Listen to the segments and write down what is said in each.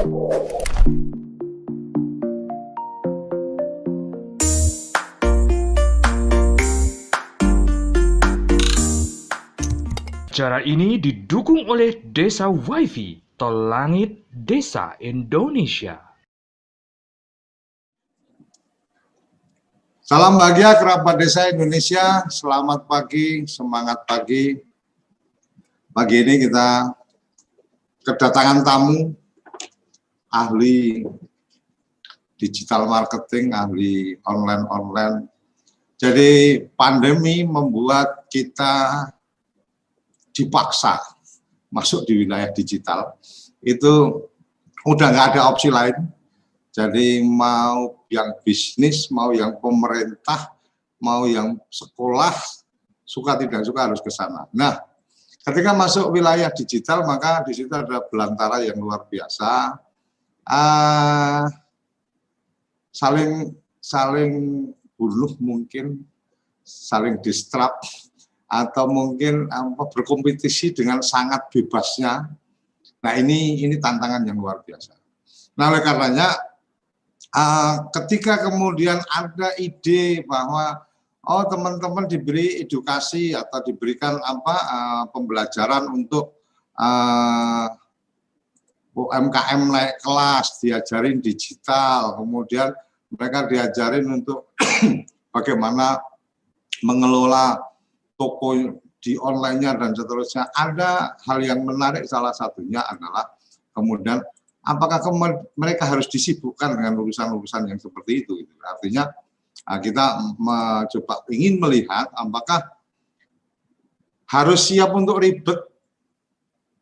Acara ini didukung oleh Desa WiFi, Tol Langit Desa Indonesia. Salam bahagia kerabat desa Indonesia, selamat pagi, semangat pagi. Pagi ini kita kedatangan tamu, ahli digital marketing, ahli online. Jadi pandemi membuat kita dipaksa masuk di wilayah digital. Itu udah nggak ada opsi lain. Jadi mau yang bisnis, mau yang pemerintah, mau yang sekolah, suka tidak suka harus ke sana. Nah, ketika masuk wilayah digital, maka di situ ada belantara yang luar biasa, saling bunuh mungkin, saling disrupt, atau mungkin berkompetisi dengan sangat bebasnya. Nah, ini tantangan yang luar biasa. Nah, oleh karenanya ketika kemudian ada ide bahwa teman-teman diberi edukasi atau diberikan pembelajaran untuk UMKM naik kelas, diajarin digital, kemudian mereka diajarin untuk bagaimana mengelola toko di online-nya dan seterusnya. Ada hal yang menarik, salah satunya adalah kemudian apakah mereka harus disibukkan dengan urusan-urusan yang seperti itu? Artinya kita coba ingin melihat apakah harus siap untuk ribet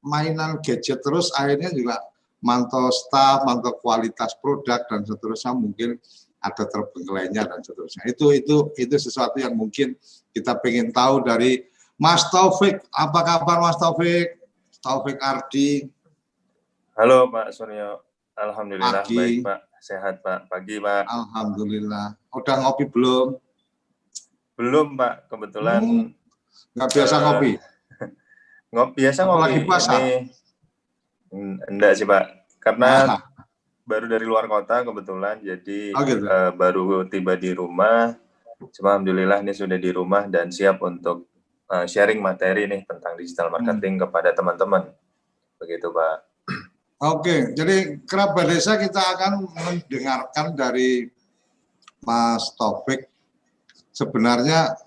mainan gadget terus, akhirnya juga mantau staff, mantau kualitas produk dan seterusnya, mungkin ada terbengkelainya dan seterusnya. Itu sesuatu yang mungkin kita pengen tahu dari Mas Taufik. Apa kabar Mas Taufik? Taufik Ardi. Halo Pak Suryo, alhamdulillah pagi. Baik Pak, sehat Pak. Pagi Pak. Alhamdulillah. Udah ngopi belum? Belum Pak, kebetulan. Nggak biasa ngopi? Biasa ngopi. Apalagi puasa? Enggak sih Pak, karena baru dari luar kota kebetulan, jadi gitu. Baru tiba di rumah. Cuma alhamdulillah ini sudah di rumah dan siap untuk sharing materi nih tentang digital marketing kepada teman-teman. Begitu Pak. Oke, jadi kerabat desa kita akan mendengarkan dari Mas Taufik. Sebenarnya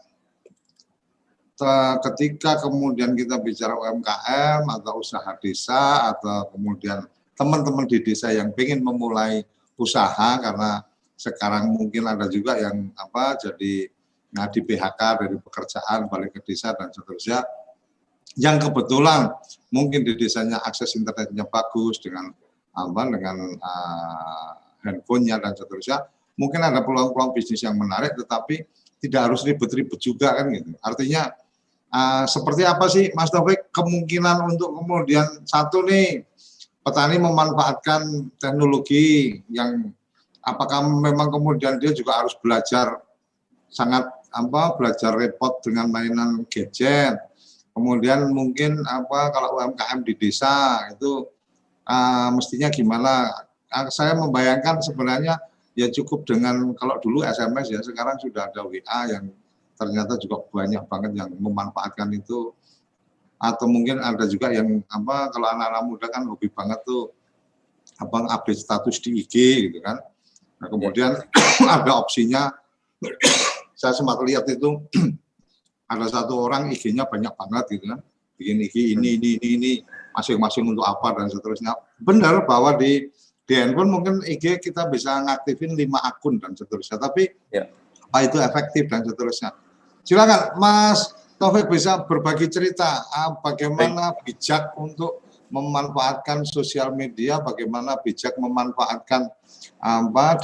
ketika kemudian kita bicara UMKM atau usaha desa, atau kemudian teman-teman di desa yang ingin memulai usaha, karena sekarang mungkin ada juga yang jadi di PHK dari pekerjaan, balik ke desa dan seterusnya, yang kebetulan mungkin di desanya akses internetnya bagus dengan handphonenya dan seterusnya, mungkin ada peluang-peluang bisnis yang menarik, tetapi tidak harus ribet-ribet juga kan gitu. Artinya seperti apa sih Mas Taufik kemungkinan untuk kemudian satu nih petani memanfaatkan teknologi yang apakah memang kemudian dia juga harus belajar belajar repot dengan mainan gadget. Kemudian mungkin kalau UMKM di desa itu mestinya gimana? Saya membayangkan sebenarnya ya cukup dengan kalau dulu SMS ya, sekarang sudah ada WA yang ternyata juga banyak banget yang memanfaatkan itu. Atau mungkin ada juga yang kalau anak-anak muda kan hobi banget tuh update status di IG gitu kan. Nah, kemudian ada opsinya, saya sempat lihat itu ada satu orang IG-nya banyak banget gitu kan, bikin IG ini masing-masing untuk apa dan seterusnya. Benar bahwa di handphone mungkin IG kita bisa ngaktifin 5 akun dan seterusnya, tapi apa itu efektif dan seterusnya. Silakan Mas Taufik bisa berbagi cerita bagaimana bijak untuk memanfaatkan sosial media, bagaimana bijak memanfaatkan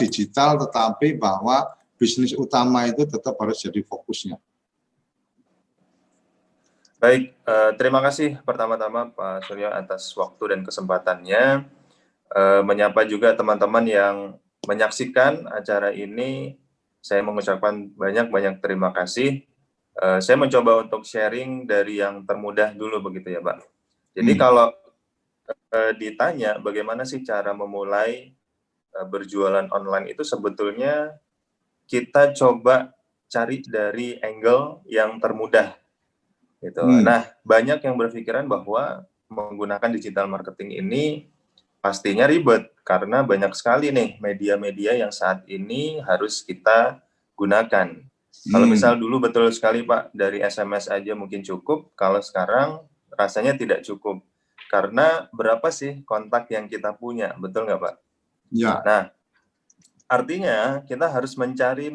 digital, tetapi bahwa bisnis utama itu tetap harus jadi fokusnya. Baik, terima kasih pertama-tama Pak Suryo atas waktu dan kesempatannya. Menyapa juga teman-teman yang menyaksikan acara ini, saya mengucapkan banyak-banyak terima kasih. Saya mencoba untuk sharing dari yang termudah dulu begitu ya Pak. Jadi kalau ditanya bagaimana sih cara memulai berjualan online itu, sebetulnya kita coba cari dari angle yang termudah gitu. Nah, banyak yang berpikiran bahwa menggunakan digital marketing ini pastinya ribet karena banyak sekali nih media-media yang saat ini harus kita gunakan. Kalau misal dulu betul sekali Pak, dari SMS aja mungkin cukup, kalau sekarang rasanya tidak cukup. Karena berapa sih kontak yang kita punya, betul nggak Pak? Ya. Nah, artinya kita harus mencari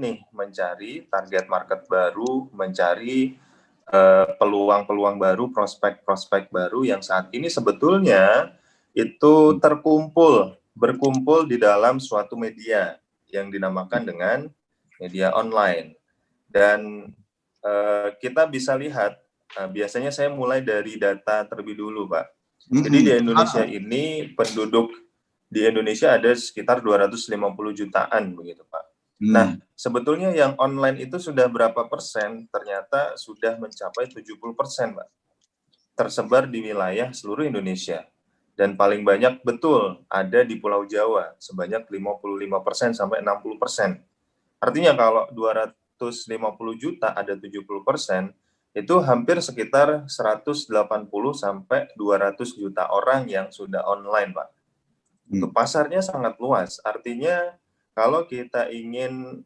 target market baru, mencari peluang-peluang baru, prospek-prospek baru yang saat ini sebetulnya itu berkumpul di dalam suatu media yang dinamakan dengan media online. Dan kita bisa lihat, biasanya saya mulai dari data terlebih dulu, Pak. Jadi di Indonesia ini penduduk di Indonesia ada sekitar 250 jutaan begitu, Pak. Nah, sebetulnya yang online itu sudah berapa persen? Ternyata sudah mencapai 70%, Pak. Tersebar di wilayah seluruh Indonesia. Dan paling banyak betul ada di Pulau Jawa, sebanyak 55% sampai 60%. Artinya kalau 250 juta ada 70%, itu hampir sekitar 180 sampai 200 juta orang yang sudah online, Pak. Itu pasarnya sangat luas. Artinya kalau kita ingin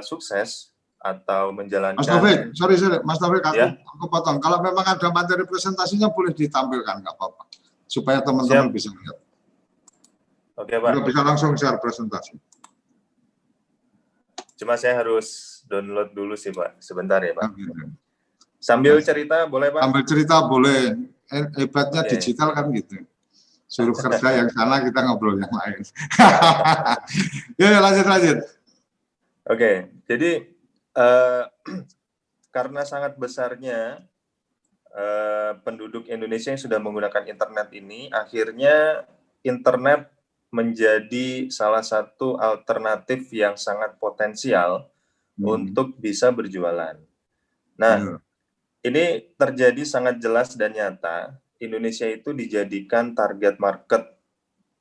sukses atau menjalankan... Mas Taufik, sorry, Mas Taufik, ya? aku potong. Kalau memang ada materi presentasinya boleh ditampilkan, nggak apa-apa. Supaya teman-teman bisa lihat. Oke, Pak. Udah bisa langsung share presentasi. Cuma saya harus download dulu sih, Pak. Sebentar ya, Pak. Sambil cerita boleh, Pak? Sambil cerita boleh. Hebatnya digital kan gitu. Suruh kerja yang sana, kita ngobrol yang lain. Ya, lanjut. Oke, jadi karena sangat besarnya penduduk Indonesia yang sudah menggunakan internet ini, akhirnya internet menjadi salah satu alternatif yang sangat potensial untuk bisa berjualan. Nah, ini terjadi sangat jelas dan nyata. Indonesia itu dijadikan target market,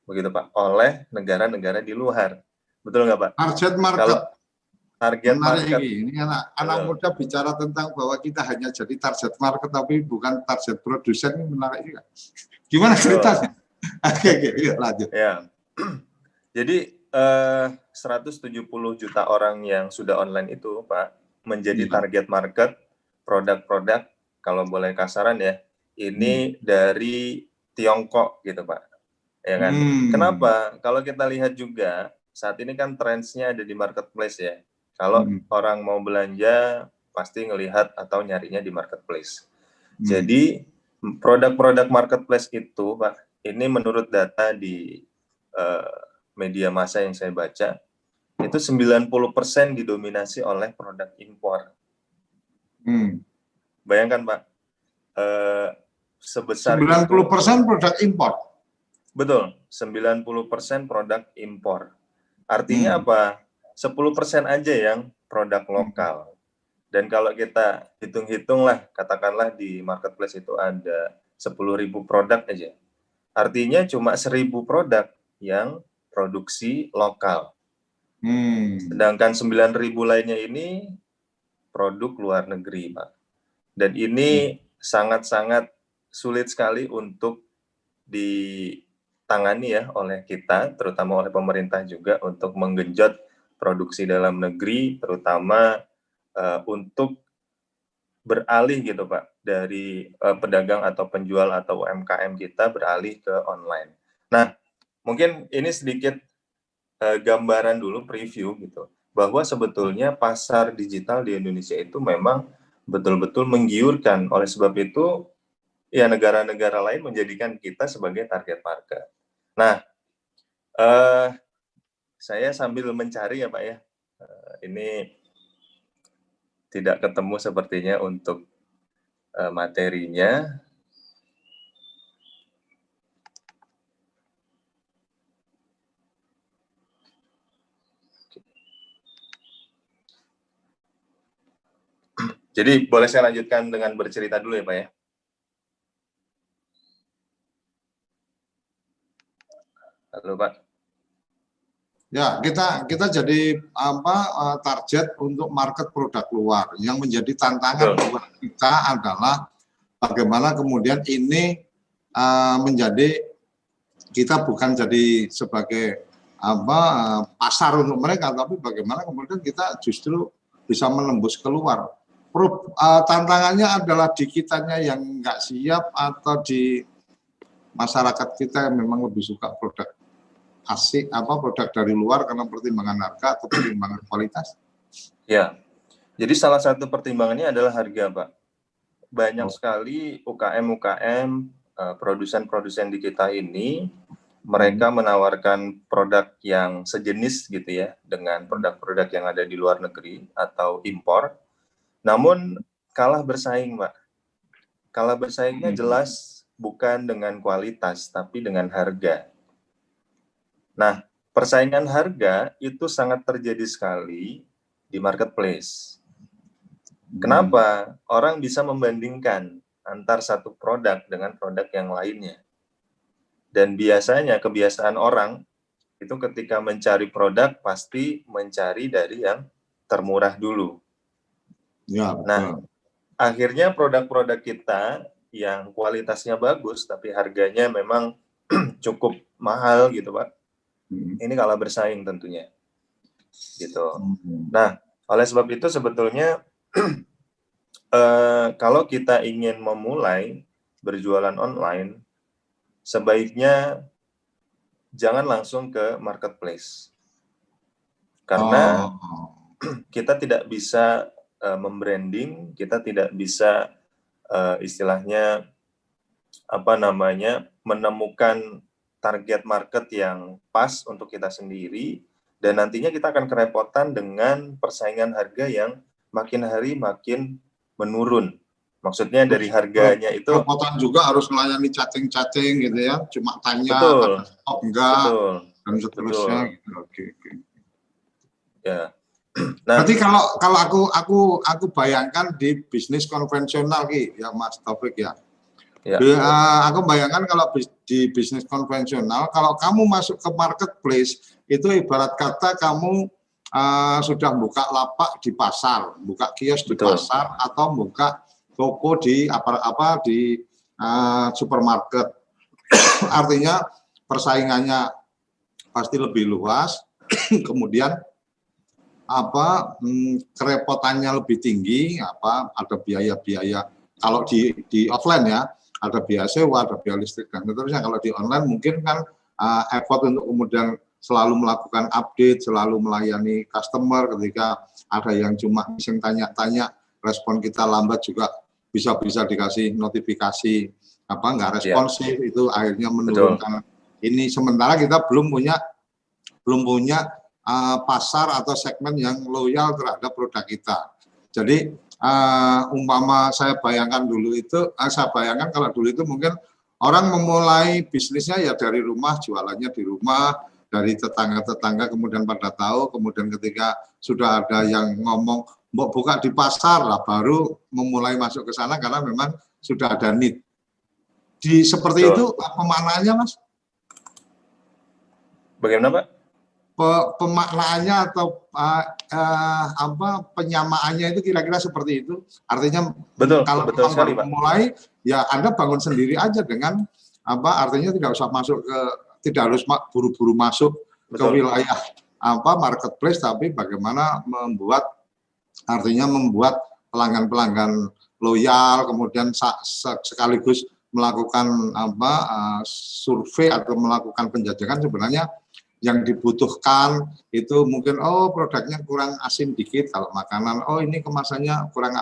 begitu Pak, oleh negara-negara di luar. Betul nggak Pak? Target market. Kalau target menarik market. Ini anak muda bicara tentang bahwa kita hanya jadi target market tapi bukan target produsen, ini menarik juga. Gimana ceritanya? Oke, yuk lanjut. Ya. Jadi 170 juta orang yang sudah online itu Pak menjadi target market produk-produk, kalau boleh kasaran ya, ini dari Tiongkok gitu Pak. Ya kan? Kenapa? Kalau kita lihat juga saat ini kan trendsnya ada di marketplace ya. Kalau orang mau belanja pasti ngelihat atau nyarinya di marketplace. Jadi produk-produk marketplace itu Pak, ini menurut data di media massa yang saya baca, itu 90% didominasi oleh produk impor. Bayangkan Pak, sebesar 90% itu, produk impor. Betul, 90% produk impor. Artinya apa? 10% aja yang produk lokal. Dan kalau kita hitung-hitung lah, katakanlah di marketplace itu ada 10.000 produk aja. Artinya cuma 1.000 produk yang produksi lokal. Sedangkan 9.000 lainnya ini produk luar negeri, Pak. Dan ini sangat-sangat sulit sekali untuk ditangani ya oleh kita, terutama oleh pemerintah juga, untuk menggenjot produksi dalam negeri, terutama untuk beralih gitu Pak, dari pedagang atau penjual atau UMKM kita beralih ke online. Nah, mungkin ini sedikit gambaran dulu, preview gitu, bahwa sebetulnya pasar digital di Indonesia itu memang betul-betul menggiurkan. Oleh sebab itu, ya negara-negara lain menjadikan kita sebagai target market. Nah, saya sambil mencari ya Pak ya, ini tidak ketemu sepertinya untuk materinya. Jadi boleh saya lanjutkan dengan bercerita dulu ya Pak ya? Halo Pak. Ya, kita jadi target untuk market produk luar. Yang menjadi tantangan Betul. buat kita adalah bagaimana kemudian ini menjadi, kita bukan jadi sebagai pasar untuk mereka, tapi bagaimana kemudian kita justru bisa menembus keluar. Tantangannya adalah di kitanya yang nggak siap atau di masyarakat kita yang memang lebih suka produk asing, produk dari luar karena pertimbangan harga atau pertimbangan kualitas. Ya, jadi salah satu pertimbangannya adalah harga, Pak. Banyak sekali UKM-UKM, produsen-produsen di kita ini, mereka menawarkan produk yang sejenis gitu ya, dengan produk-produk yang ada di luar negeri atau impor, namun kalah bersaing, Pak. Kalah bersaingnya jelas bukan dengan kualitas, tapi dengan harga. Nah, persaingan harga itu sangat terjadi sekali di marketplace. Kenapa? Orang bisa membandingkan antar satu produk dengan produk yang lainnya. Dan biasanya kebiasaan orang itu ketika mencari produk pasti mencari dari yang termurah dulu. Ya, nah, akhirnya produk-produk kita yang kualitasnya bagus tapi harganya memang cukup mahal gitu, Pak. Ini kalah bersaing tentunya. Gitu. Nah, oleh sebab itu sebetulnya kalau kita ingin memulai berjualan online, sebaiknya jangan langsung ke marketplace. Karena kita tidak bisa membranding, kita tidak bisa istilahnya menemukan target market yang pas untuk kita sendiri, dan nantinya kita akan kerepotan dengan persaingan harga yang makin hari makin menurun. Maksudnya dari harganya itu kerepotan juga harus melayani chatting gitu ya, cuma tanya betul, ada stok enggak, betul, dan seterusnya betul. gitu. Oke. Ya. Nah, berarti kalau aku bayangkan di bisnis konvensional ya Mas Taufik ya. ya. Aku bayangkan kalau di bisnis konvensional, kalau kamu masuk ke marketplace, itu ibarat kata kamu sudah buka lapak di pasar, buka kios di Betul. pasar, atau buka toko di supermarket. Artinya persaingannya pasti lebih luas, kemudian kerepotannya lebih tinggi, ada biaya-biaya. Kalau di offline ya, ada biaya sewa, ada biaya listrik, dan seterusnya. Kalau di online mungkin kan effort untuk kemudian selalu melakukan update, selalu melayani customer. Ketika ada yang cuma iseng tanya-tanya, respon kita lambat juga bisa dikasih notifikasi nggak responsif, itu akhirnya menurunkan. Ini sementara kita belum punya pasar atau segmen yang loyal terhadap produk kita. Jadi umpama saya bayangkan kalau dulu itu mungkin orang memulai bisnisnya ya dari rumah, jualannya di rumah, dari tetangga-tetangga, kemudian pada tahu, kemudian ketika sudah ada yang ngomong mau buka di pasar lah, baru memulai masuk ke sana karena memang sudah ada need. Seperti itu pemaknaannya, Mas? Bagaimana, Pak? Pemaknaannya atau penyamaannya itu kira-kira seperti itu. Artinya kalau betul sekali, baru mulai ya Anda bangun sendiri aja dengan artinya tidak usah tidak harus buru-buru masuk ke wilayah marketplace, tapi bagaimana membuat pelanggan-pelanggan loyal, kemudian sekaligus melakukan survei atau melakukan penjajakan. Sebenarnya yang dibutuhkan itu mungkin produknya kurang asin dikit kalau makanan, ini kemasannya kurang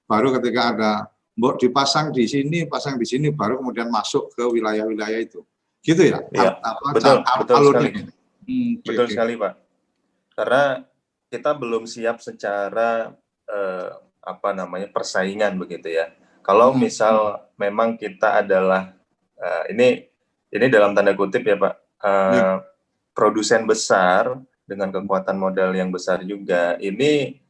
baru ketika ada dipasang di sini, pasang di sini, baru kemudian masuk ke wilayah-wilayah itu, gitu ya? Iya, betul sekali. Betul sekali, Pak. Karena kita belum siap secara persaingan begitu ya. Kalau misal memang kita adalah ini dalam tanda kutip ya, Pak. Produsen besar dengan kekuatan modal yang besar juga, ini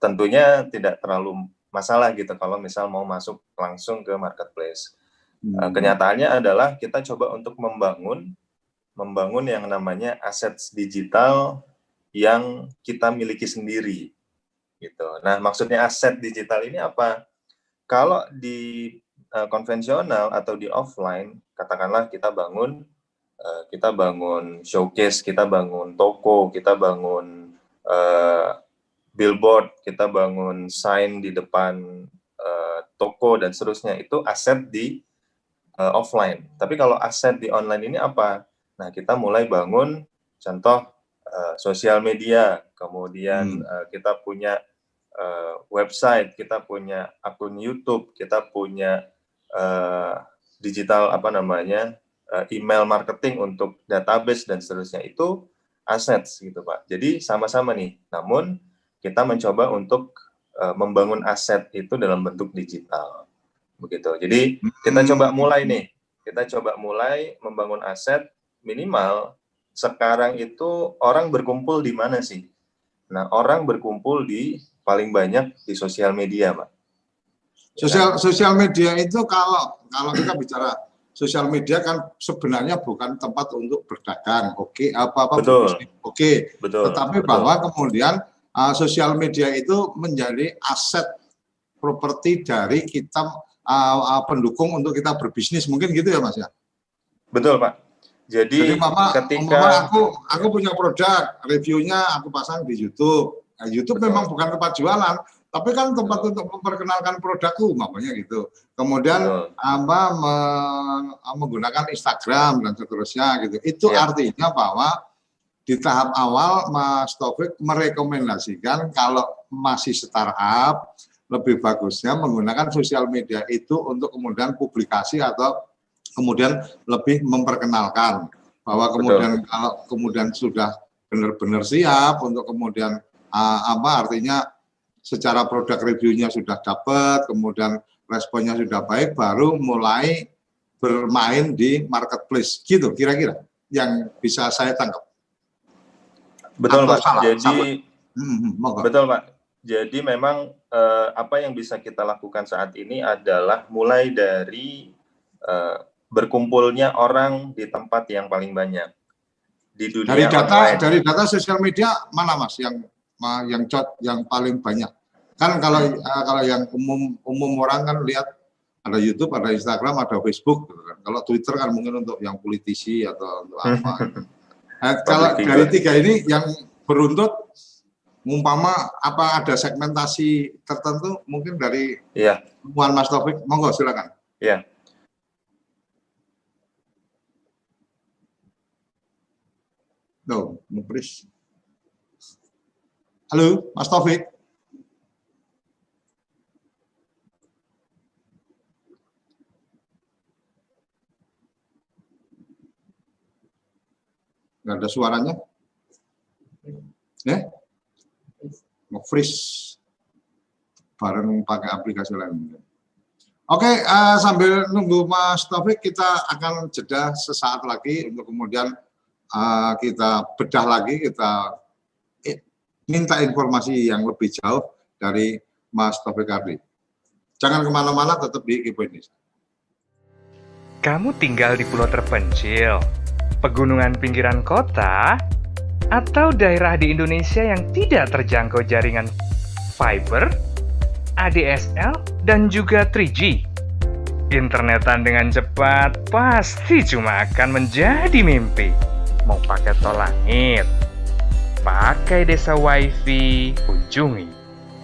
tentunya tidak terlalu masalah gitu kalau misal mau masuk langsung ke marketplace. Kenyataannya adalah kita coba untuk membangun membangun yang namanya aset digital yang kita miliki sendiri. Gitu. Nah, maksudnya aset digital ini apa? Kalau di konvensional atau di offline, katakanlah kita bangun showcase, kita bangun toko, kita bangun billboard, kita bangun sign di depan toko dan seterusnya, itu aset di offline. Tapi kalau aset di online ini apa? Nah, kita mulai bangun contoh sosial media, kemudian kita punya website, kita punya akun YouTube, kita punya digital email marketing untuk database dan seterusnya. Itu aset gitu, Pak. Jadi sama-sama nih. Namun kita mencoba untuk membangun aset itu dalam bentuk digital. Begitu. Jadi kita coba mulai nih. Kita coba mulai membangun aset minimal. Sekarang itu orang berkumpul di mana sih? Nah, orang berkumpul di paling banyak di sosial media, Pak. Sosial media itu kalau kita bicara sosial media kan sebenarnya bukan tempat untuk berdagang, apa-apa berbisnis, betul. Tetapi bahwa kemudian sosial media itu menjadi aset properti dari kita pendukung untuk kita berbisnis, mungkin gitu ya, Mas ya? Betul, Pak. Jadi ketika aku punya produk, reviewnya aku pasang di YouTube. Nah, YouTube memang bukan tempat jualan, tapi kan tempat untuk memperkenalkan produkku, makanya gitu. Kemudian menggunakan Instagram dan seterusnya gitu. Itu artinya bahwa di tahap awal Mas Taufik merekomendasikan kalau masih startup lebih bagusnya menggunakan sosial media itu untuk kemudian publikasi atau kemudian lebih memperkenalkan bahwa kemudian kalau kemudian sudah benar-benar siap untuk kemudian artinya secara produk reviewnya sudah dapat, kemudian responnya sudah baik, baru mulai bermain di marketplace, gitu kira-kira yang bisa saya tangkap. Betul, Pak. Jadi betul, Pak. Jadi memang apa yang bisa kita lakukan saat ini adalah mulai dari berkumpulnya orang di tempat yang paling banyak di dunia. Dari data sosial media mana, Mas, yang paling banyak? Kan kalau yang umum orang kan lihat ada YouTube, ada Instagram, ada Facebook gitu kan. Kalau Twitter kan mungkin untuk yang politisi atau untuk apa. Kalau dari tiga ini yang beruntut, umpama apa ada segmentasi tertentu mungkin dari temuan Mas Taufik, monggo silakan. Iya. Please. Halo, Mas Taufik. Nggak ada suaranya? Ya? Nge-freeze bareng pakai aplikasi lain. Oke, sambil nunggu Mas Taufik, kita akan jeda sesaat lagi untuk kemudian kita bedah lagi, kita minta informasi yang lebih jauh dari Mas Taufik Ardi. Jangan kemana-mana, tetap di Kepo Indonesia. Kamu tinggal di pulau terpencil, pegunungan pinggiran kota, atau daerah di Indonesia yang tidak terjangkau jaringan fiber, ADSL, dan juga 3G. Internetan dengan cepat pasti cuma akan menjadi mimpi. Mau pakai tol langit, pakai Desa Wifi, kunjungi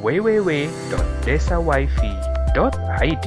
www.desawifi.id.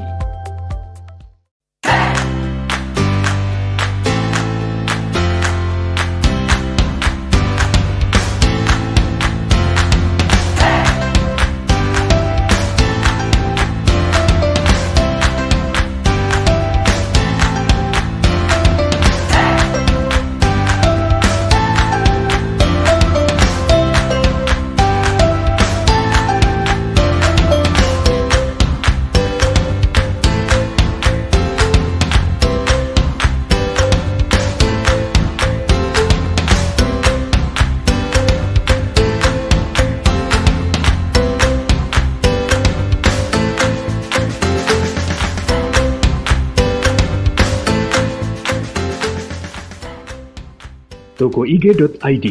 tokoig.id,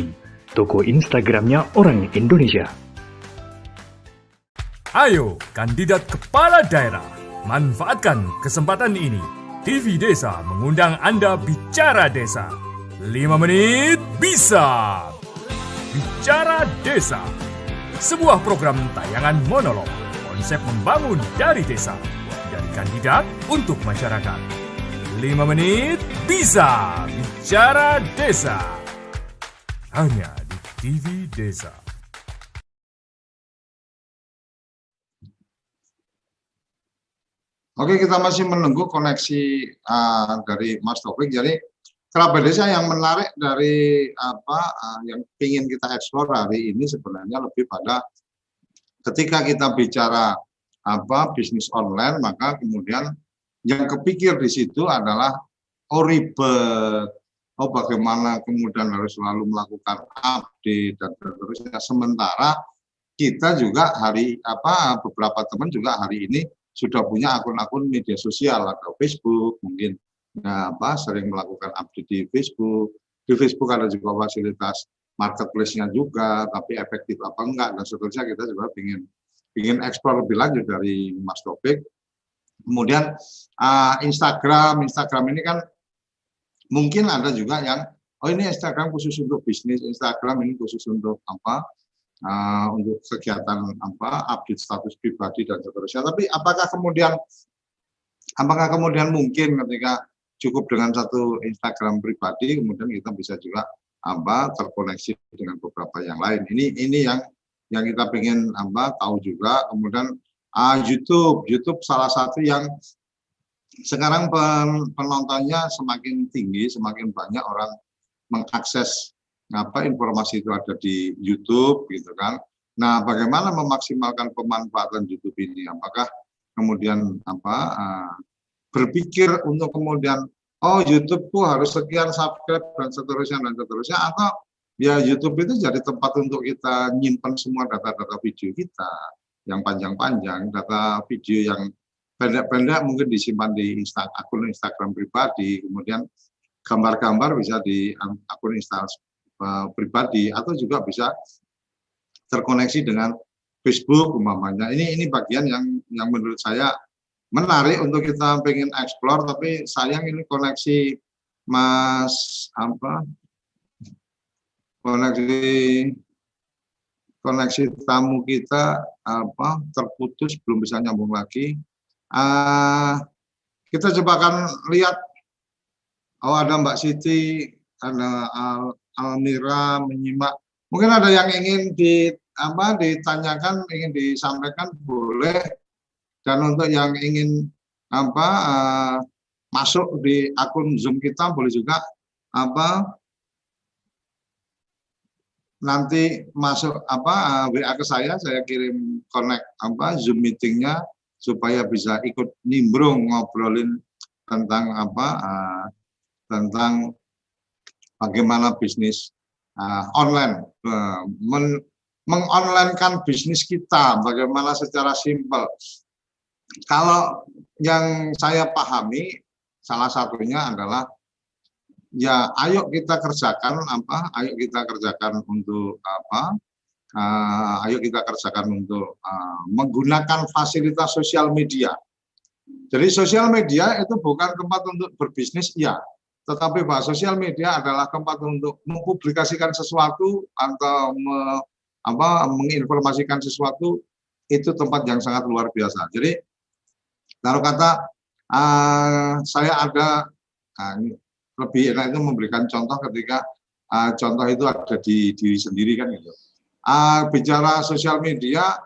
toko Instagramnya orang Indonesia. Ayo, kandidat kepala daerah, manfaatkan kesempatan ini. TV Desa mengundang Anda bicara desa. 5 menit bisa. Bicara Desa. Sebuah program tayangan monolog, konsep membangun dari desa. Dari kandidat untuk masyarakat. 5 menit bisa. Bicara Desa. Hanya di TV Desa. Oke, kita masih menunggu koneksi dari Mas Taufik. Jadi kerabat desa yang menarik dari yang ingin kita eksplor hari ini sebenarnya lebih pada ketika kita bicara bisnis online, maka kemudian yang kepikir di situ adalah ribet, bagaimana kemudian harus selalu melakukan update dan seterusnya. Sementara kita juga beberapa teman juga hari ini sudah punya akun-akun media sosial atau Facebook, mungkin sering melakukan update di Facebook. Di Facebook ada juga fasilitas marketplace-nya juga, tapi efektif apa enggak dan seterusnya. Kita juga ingin eksplor lebih lanjut dari Mas Taufik. Kemudian Instagram ini kan mungkin ada juga yang ini Instagram khusus untuk bisnis, Instagram ini khusus untuk untuk kegiatan update status pribadi dan seterusnya. Tapi apakah kemudian mungkin ketika cukup dengan satu Instagram pribadi kemudian kita bisa juga terkoneksi dengan beberapa yang lain. Ini yang kita ingin tahu juga. Kemudian YouTube salah satu yang sekarang penontonnya semakin tinggi, semakin banyak orang mengakses informasi itu ada di YouTube gitu kan. Nah, bagaimana memaksimalkan pemanfaatan YouTube ini? Apakah kemudian berpikir untuk kemudian YouTubeku harus sekian subscribe dan seterusnya atau ya YouTube itu jadi tempat untuk kita nyimpan semua data-data video kita yang panjang-panjang, data video yang pendek-pendek mungkin disimpan di akun Instagram pribadi, kemudian gambar-gambar bisa di akun Instagram pribadi atau juga bisa terkoneksi dengan Facebook umpamanya. Ini bagian yang menurut saya menarik untuk kita pengen eksplor, tapi sayang ini koneksi koneksi tamu kita terputus, belum bisa nyambung lagi. Kita coba akan lihat. Ada Mbak Siti, ada Almira menyimak. Mungkin ada yang ingin ditanyakan, ingin disampaikan, boleh. Dan untuk yang ingin masuk di akun Zoom kita, boleh juga nanti masuk WA ke saya kirim connect Zoom meetingnya supaya bisa ikut nimbrung ngobrolin tentang tentang bagaimana bisnis online, mengonlinekan bisnis kita, bagaimana secara simpel. Kalau yang saya pahami, salah satunya adalah ya ayo kita kerjakan untuk menggunakan fasilitas sosial media. Jadi sosial media itu bukan tempat untuk berbisnis, ya, tetapi sosial media adalah tempat untuk mempublikasikan sesuatu atau menginformasikan sesuatu, itu tempat yang sangat luar biasa. Jadi taruh kata saya ada lebih enak itu memberikan contoh ketika contoh itu ada di diri sendiri kan gitu. Bicara sosial media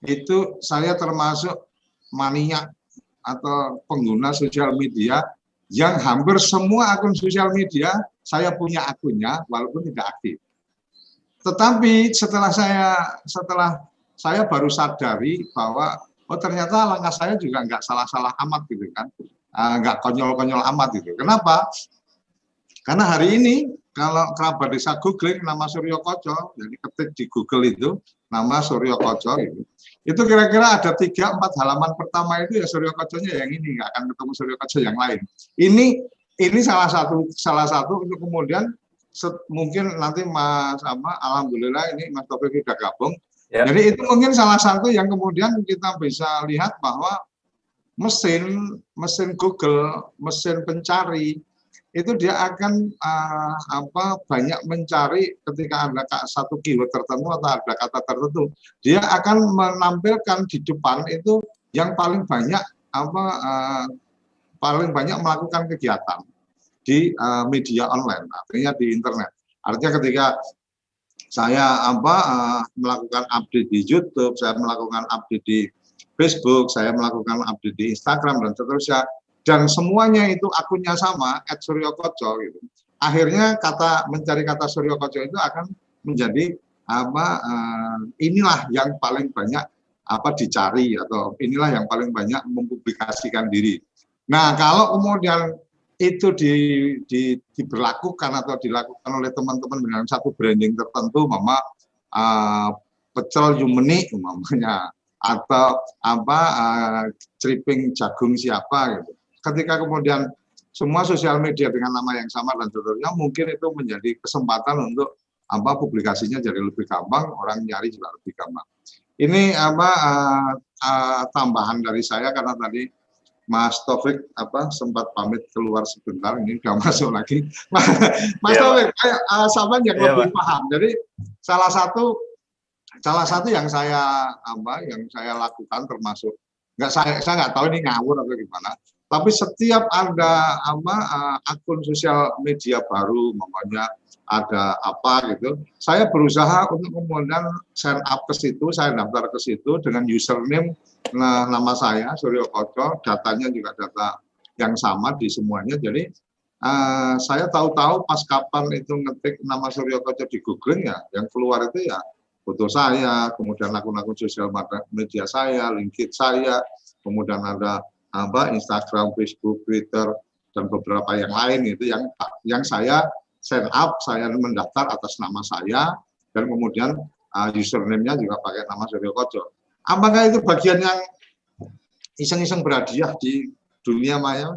itu saya termasuk maniak atau pengguna sosial media yang hampir semua akun sosial media saya punya akunnya walaupun tidak aktif. Tetapi setelah saya baru sadari bahwa ternyata langkah saya juga nggak salah-salah amat gitu kan, nggak konyol-konyol amat gitu. Kenapa? Karena hari ini kalau kerabat desa googling nama Suryo Koco, jadi ketik di Google itu nama Suryo Koco itu kira-kira ada 3-4 halaman pertama itu ya Suryo Koconya yang ini, nggak akan ketemu Suryo Koco yang lain. Ini salah satu untuk kemudian mungkin nanti Mas alhamdulillah ini Mas Taufik sudah gabung. Ya. Jadi itu mungkin salah satu yang kemudian kita bisa lihat bahwa mesin Google, mesin pencari itu dia akan banyak mencari ketika ada satu keyword tertentu atau ada kata tertentu, dia akan menampilkan di depan itu yang paling banyak melakukan kegiatan di media online, artinya di internet. Artinya ketika saya melakukan update di YouTube, saya melakukan update di Facebook, saya melakukan update di Instagram dan seterusnya, dan semuanya itu akunnya sama @suryokoco gitu. Akhirnya mencari kata Suryokoco itu akan menjadi inilah yang paling banyak dicari, atau inilah yang paling banyak mempublikasikan diri. Nah, kalau kemudian itu diberlakukan atau dilakukan oleh teman-teman dengan satu branding tertentu, pecel Yumeni umpamanya, atau ceriping jagung siapa gitu. Ketika kemudian semua sosial media dengan nama yang sama dan seterusnya, mungkin itu menjadi kesempatan untuk publikasinya jadi lebih gampang, orang nyari juga lebih gampang. Ini tambahan dari saya karena tadi Mas Taufik sempat pamit keluar sebentar, ini udah masuk lagi. Mas Taufik, sama yang lebih paham. Jadi salah satu yang saya lakukan, termasuk saya nggak tahu ini ngawur atau gimana, tapi setiap ada akun sosial media baru, namanya ada gitu, saya berusaha untuk kemudian sign up ke situ, saya daftar ke situ dengan username nama saya Suryokoco, datanya juga data yang sama di semuanya. Jadi saya tahu-tahu pas kapan itu ngetik nama Suryokoco di Google, ya yang keluar itu ya foto saya, kemudian akun-akun sosial media saya, LinkedIn saya, kemudian ada Instagram, Facebook, Twitter, dan beberapa yang lain itu yang saya sign up, saya mendaftar atas nama saya, dan kemudian username-nya juga pakai nama Suryokoco. Apakah itu bagian yang iseng-iseng berhadiah di dunia maya?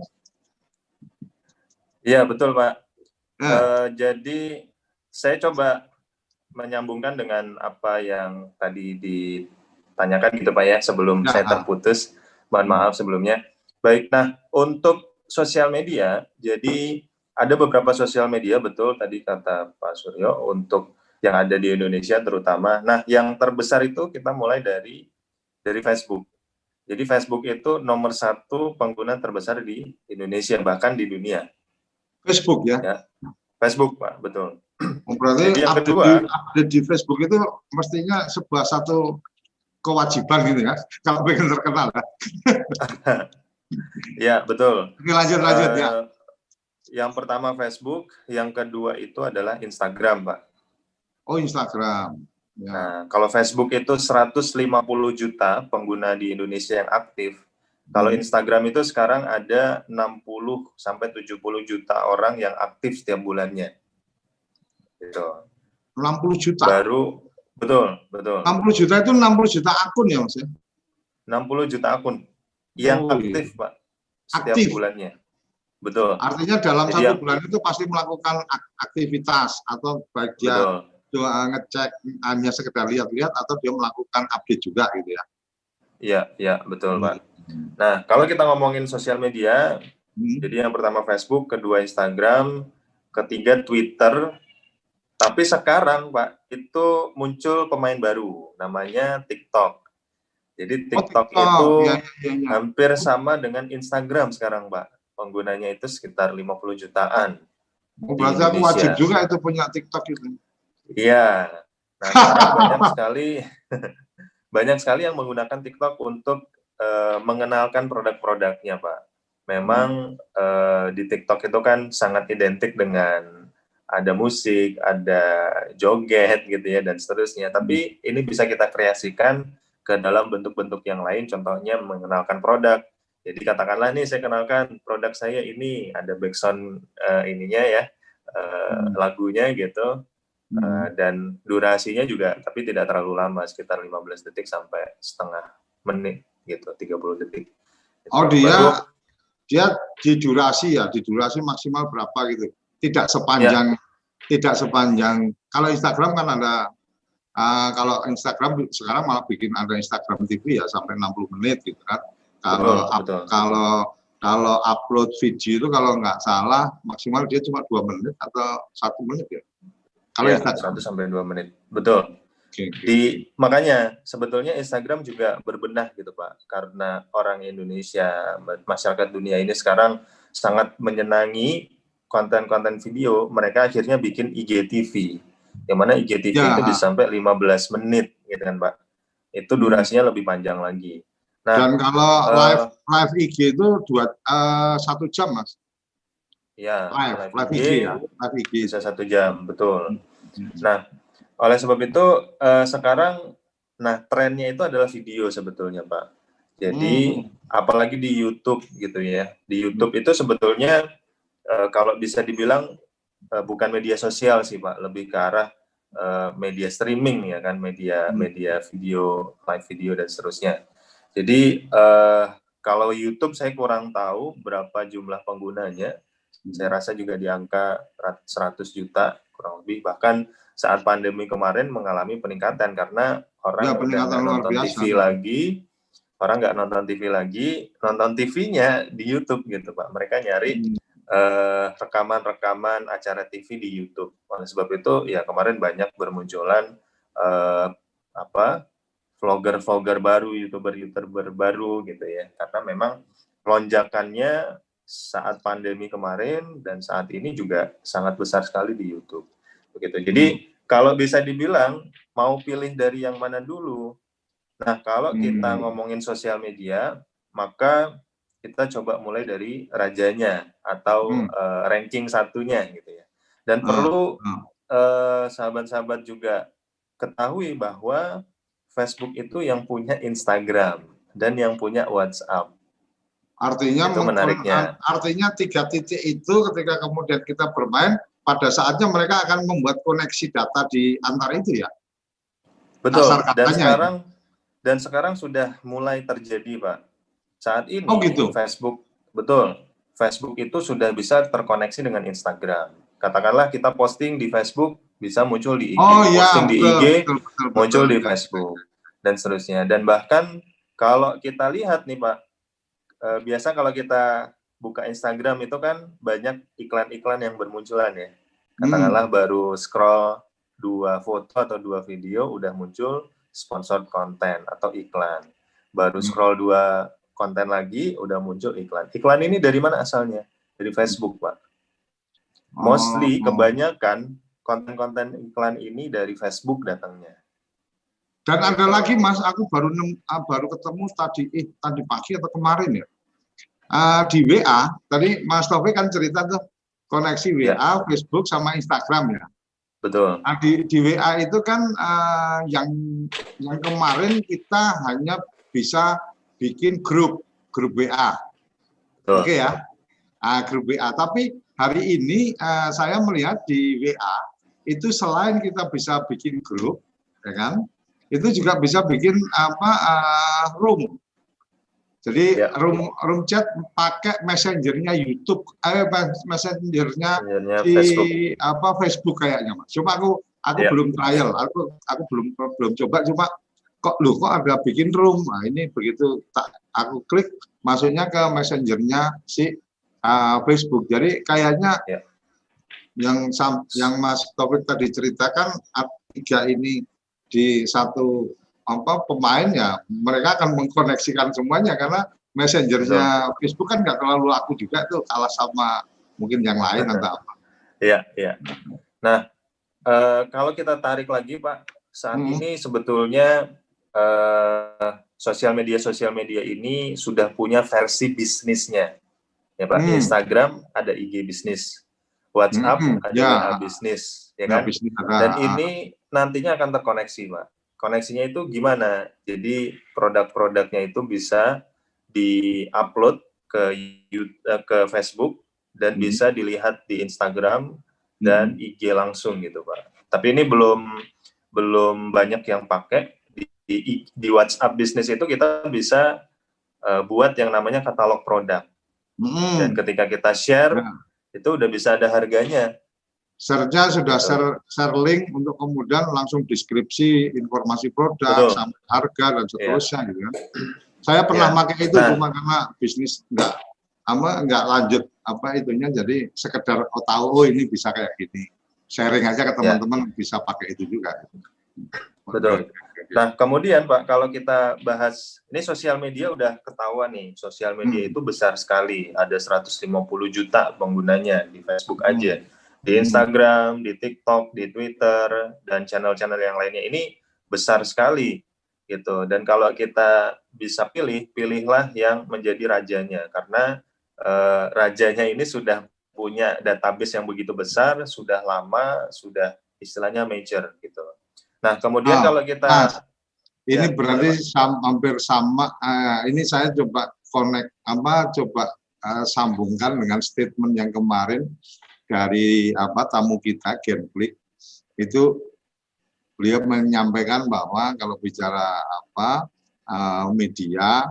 Iya, betul Pak. Jadi saya coba menyambungkan dengan apa yang tadi ditanyakan gitu Pak ya, sebelum saya terputus. Mohon maaf sebelumnya. Baik, nah untuk sosial media, jadi ada beberapa sosial media, betul tadi kata Pak Suryo, untuk yang ada di Indonesia terutama. Nah, yang terbesar itu kita mulai dari Facebook. Jadi Facebook itu nomor 1 pengguna terbesar di Indonesia, bahkan di dunia. Facebook ya? Facebook Pak, betul. Berarti jadi yang kedua, update di Facebook itu mestinya sebuah satu kewajiban gitu ya, kalau pengen terkenal ya. Ya, betul. Oke, lanjut ya. Yang pertama Facebook, yang kedua itu adalah Instagram, Pak. Oh, Instagram. Ya. Nah, kalau Facebook itu 150 juta pengguna di Indonesia yang aktif. Kalau Instagram itu sekarang ada 60 sampai 70 juta orang yang aktif setiap bulannya. Gitu. 60 juta. Baru betul. 60 juta itu 60 juta akun ya, Mas ya? 60 juta akun yang aktif, Pak, setiap bulannya. Betul. Artinya dalam satu bulan itu pasti melakukan aktivitas, atau baik dia ngecek hanya sekedar lihat-lihat, atau dia melakukan update juga gitu ya. Iya, betul, Pak. Nah, kalau kita ngomongin sosial media, jadi yang pertama Facebook, kedua Instagram, ketiga Twitter. Tapi sekarang, Pak, itu muncul pemain baru, namanya TikTok. Jadi TikTok itu hampir sama dengan Instagram sekarang, Pak. Penggunanya itu sekitar 50 jutaan. Berarti aku wajib juga itu punya TikTok itu. Iya. Nah, sekarang banyak sekali yang menggunakan TikTok untuk mengenalkan produk-produknya, Pak. Memang di TikTok itu kan sangat identik dengan ada musik, ada joget gitu ya, dan seterusnya. Tapi ini bisa kita kreasikan ke dalam bentuk-bentuk yang lain, contohnya mengenalkan produk. Jadi katakanlah nih, saya kenalkan produk saya ini, ada backsound ininya ya, lagunya gitu, dan durasinya juga, tapi tidak terlalu lama, sekitar 15 detik sampai setengah menit gitu, 30 detik. Oh, dia di durasi ya, di durasi maksimal berapa gitu? Tidak sepanjang tidak sepanjang. Kalau Instagram kan ada, kalau Instagram sekarang malah bikin ada Instagram TV ya sampai 60 menit gitu kan. Kalau upload video itu kalau nggak salah maksimal dia cuma 2 menit atau 1 menit ya. Kalau ya, Instagram 1 sampai 2 menit. Betul. Makanya sebetulnya Instagram juga berbenah gitu Pak, karena orang Indonesia, masyarakat dunia ini sekarang sangat menyenangi konten-konten video, mereka akhirnya bikin IGTV, yang mana IGTV itu bisa sampai 15 menit gitu kan Pak, itu durasinya lebih panjang lagi. Nah, dan kalau live IG itu 1 jam Mas. Ya, live IG ya, live IG bisa 1 jam, betul. Nah, oleh sebab itu sekarang, nah trennya itu adalah video sebetulnya Pak. Jadi apalagi di YouTube gitu ya. Di YouTube itu sebetulnya kalau bisa dibilang bukan media sosial sih Pak, lebih ke arah media streaming ya kan, media video, live video dan seterusnya. Jadi kalau YouTube saya kurang tahu berapa jumlah penggunanya. Saya rasa juga di angka 100 juta kurang lebih, bahkan saat pandemi kemarin mengalami peningkatan karena orang udah nggak nonton TV lagi, orang nggak nonton TV lagi, nonton TV-nya di YouTube gitu Pak. Mereka nyari rekaman-rekaman acara TV di YouTube. Oleh sebab itu ya kemarin banyak bermunculan vlogger-vlogger baru, YouTuber baru gitu ya. Karena memang lonjakannya saat pandemi kemarin dan saat ini juga sangat besar sekali di YouTube. Begitu. Jadi kalau bisa dibilang mau pilih dari yang mana dulu. Nah, kalau kita ngomongin sosial media, maka kita coba mulai dari rajanya atau ranking satunya gitu ya. Dan perlu sahabat-sahabat juga ketahui bahwa Facebook itu yang punya Instagram dan yang punya WhatsApp. Artinya itu menariknya. Artinya 3 titik itu ketika kemudian kita bermain, pada saatnya mereka akan membuat koneksi data di antara itu ya. Betul. Dan sekarang sudah mulai terjadi Pak. Saat ini gitu. Facebook itu sudah bisa terkoneksi dengan Instagram. Katakanlah kita posting di Facebook bisa muncul di IG, posting di IG muncul di Facebook dan seterusnya. Dan bahkan kalau kita lihat nih Pak, biasa kalau kita buka Instagram itu kan banyak iklan-iklan yang bermunculan ya. Katakanlah baru scroll 2 foto atau 2 video udah muncul sponsored content atau iklan. Baru scroll 2 konten lagi udah muncul iklan. Iklan ini dari mana asalnya? Dari Facebook, Pak. Mostly kebanyakan konten-konten iklan ini dari Facebook datangnya. Dan ada lagi Mas, aku baru ketemu tadi pagi atau kemarin ya. Di WA, tadi Mas Taufik kan cerita tuh koneksi WA, Facebook sama Instagram ya. Betul. Nah, di WA itu kan yang kemarin kita hanya bisa bikin grup WA. Oke ya. Grup WA. Tapi hari ini saya melihat di WA itu selain kita bisa bikin grup, ya kan? Itu juga bisa bikin room. Jadi room chat pakai messengernya YouTube, messengernya di Facebook kayaknya Mas. Cuma aku belum trial, aku belum coba. Cuma kok ada bikin room. Nah, ini begitu aku klik masuknya ke messengernya si Facebook. Jadi kayaknya yang Mas Taufik tadi ceritakan 3 ini di satu pemain ya, mereka akan mengkoneksikan semuanya karena messengernya Facebook kan nggak terlalu laku juga tuh, kalah sama mungkin yang lain atau apa. Iya. Nah, kalau kita tarik lagi Pak, saat ini sebetulnya sosial media ini sudah punya versi bisnisnya. Ya Pak, di Instagram ada IG bisnis, WhatsApp ada WA bisnis, ya kan? Dan ini nantinya akan terkoneksi Pak. Koneksinya itu gimana? Jadi produk-produknya itu bisa di-upload ke Facebook dan bisa dilihat di Instagram dan IG langsung gitu Pak. Tapi ini belum banyak yang pakai. Di WhatsApp bisnis itu kita bisa buat yang namanya katalog produk. Dan ketika kita share itu udah bisa ada harganya. Share-nya sudah Betul. share link untuk kemudian langsung deskripsi informasi produk, Betul. sampai harga dan Iya. seterusnya gitu kan. Saya pernah Iya. pakai itu Nah. cuma karena bisnis nggak lanjut itunya, jadi sekedar tahu ini bisa kayak gini. Sharing aja ke teman-teman bisa pakai itu juga. Betul. Nah, kemudian Pak, kalau kita bahas, ini sosial media udah ketahuan nih, sosial media itu besar sekali, ada 150 juta penggunanya di Facebook aja, di Instagram, di TikTok, di Twitter, dan channel-channel yang lainnya, ini besar sekali, gitu. Dan kalau kita bisa pilihlah yang menjadi rajanya, karena rajanya ini sudah punya database yang begitu besar, sudah lama, sudah istilahnya mature, gitu. Nah, kemudian kalau kita ini berarti hampir sama. Ini saya coba sambungkan dengan statement yang kemarin dari tamu kita Genflix. Itu beliau menyampaikan bahwa kalau bicara media,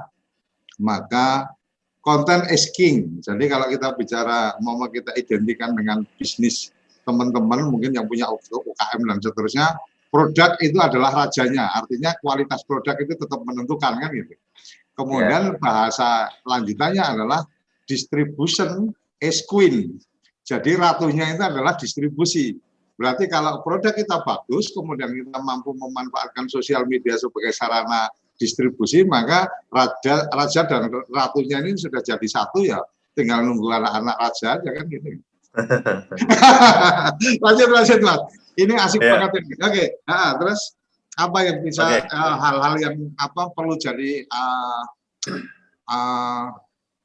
maka content is king. Jadi kalau kita bicara kita identikan dengan bisnis teman-teman mungkin yang punya UKM dan seterusnya, produk itu adalah rajanya, artinya kualitas produk itu tetap menentukan kan gitu. Kemudian bahasa lanjutannya adalah distribution is queen. Jadi ratunya itu adalah distribusi. Berarti kalau produk kita bagus, kemudian kita mampu memanfaatkan sosial media sebagai sarana distribusi, maka raja dan ratunya ini sudah jadi satu ya, tinggal nunggu anak-anak raja aja kan gitu. lanjut Mas. Ini asik banget ini. Oke. Terus apa yang bisa hal-hal yang perlu jadi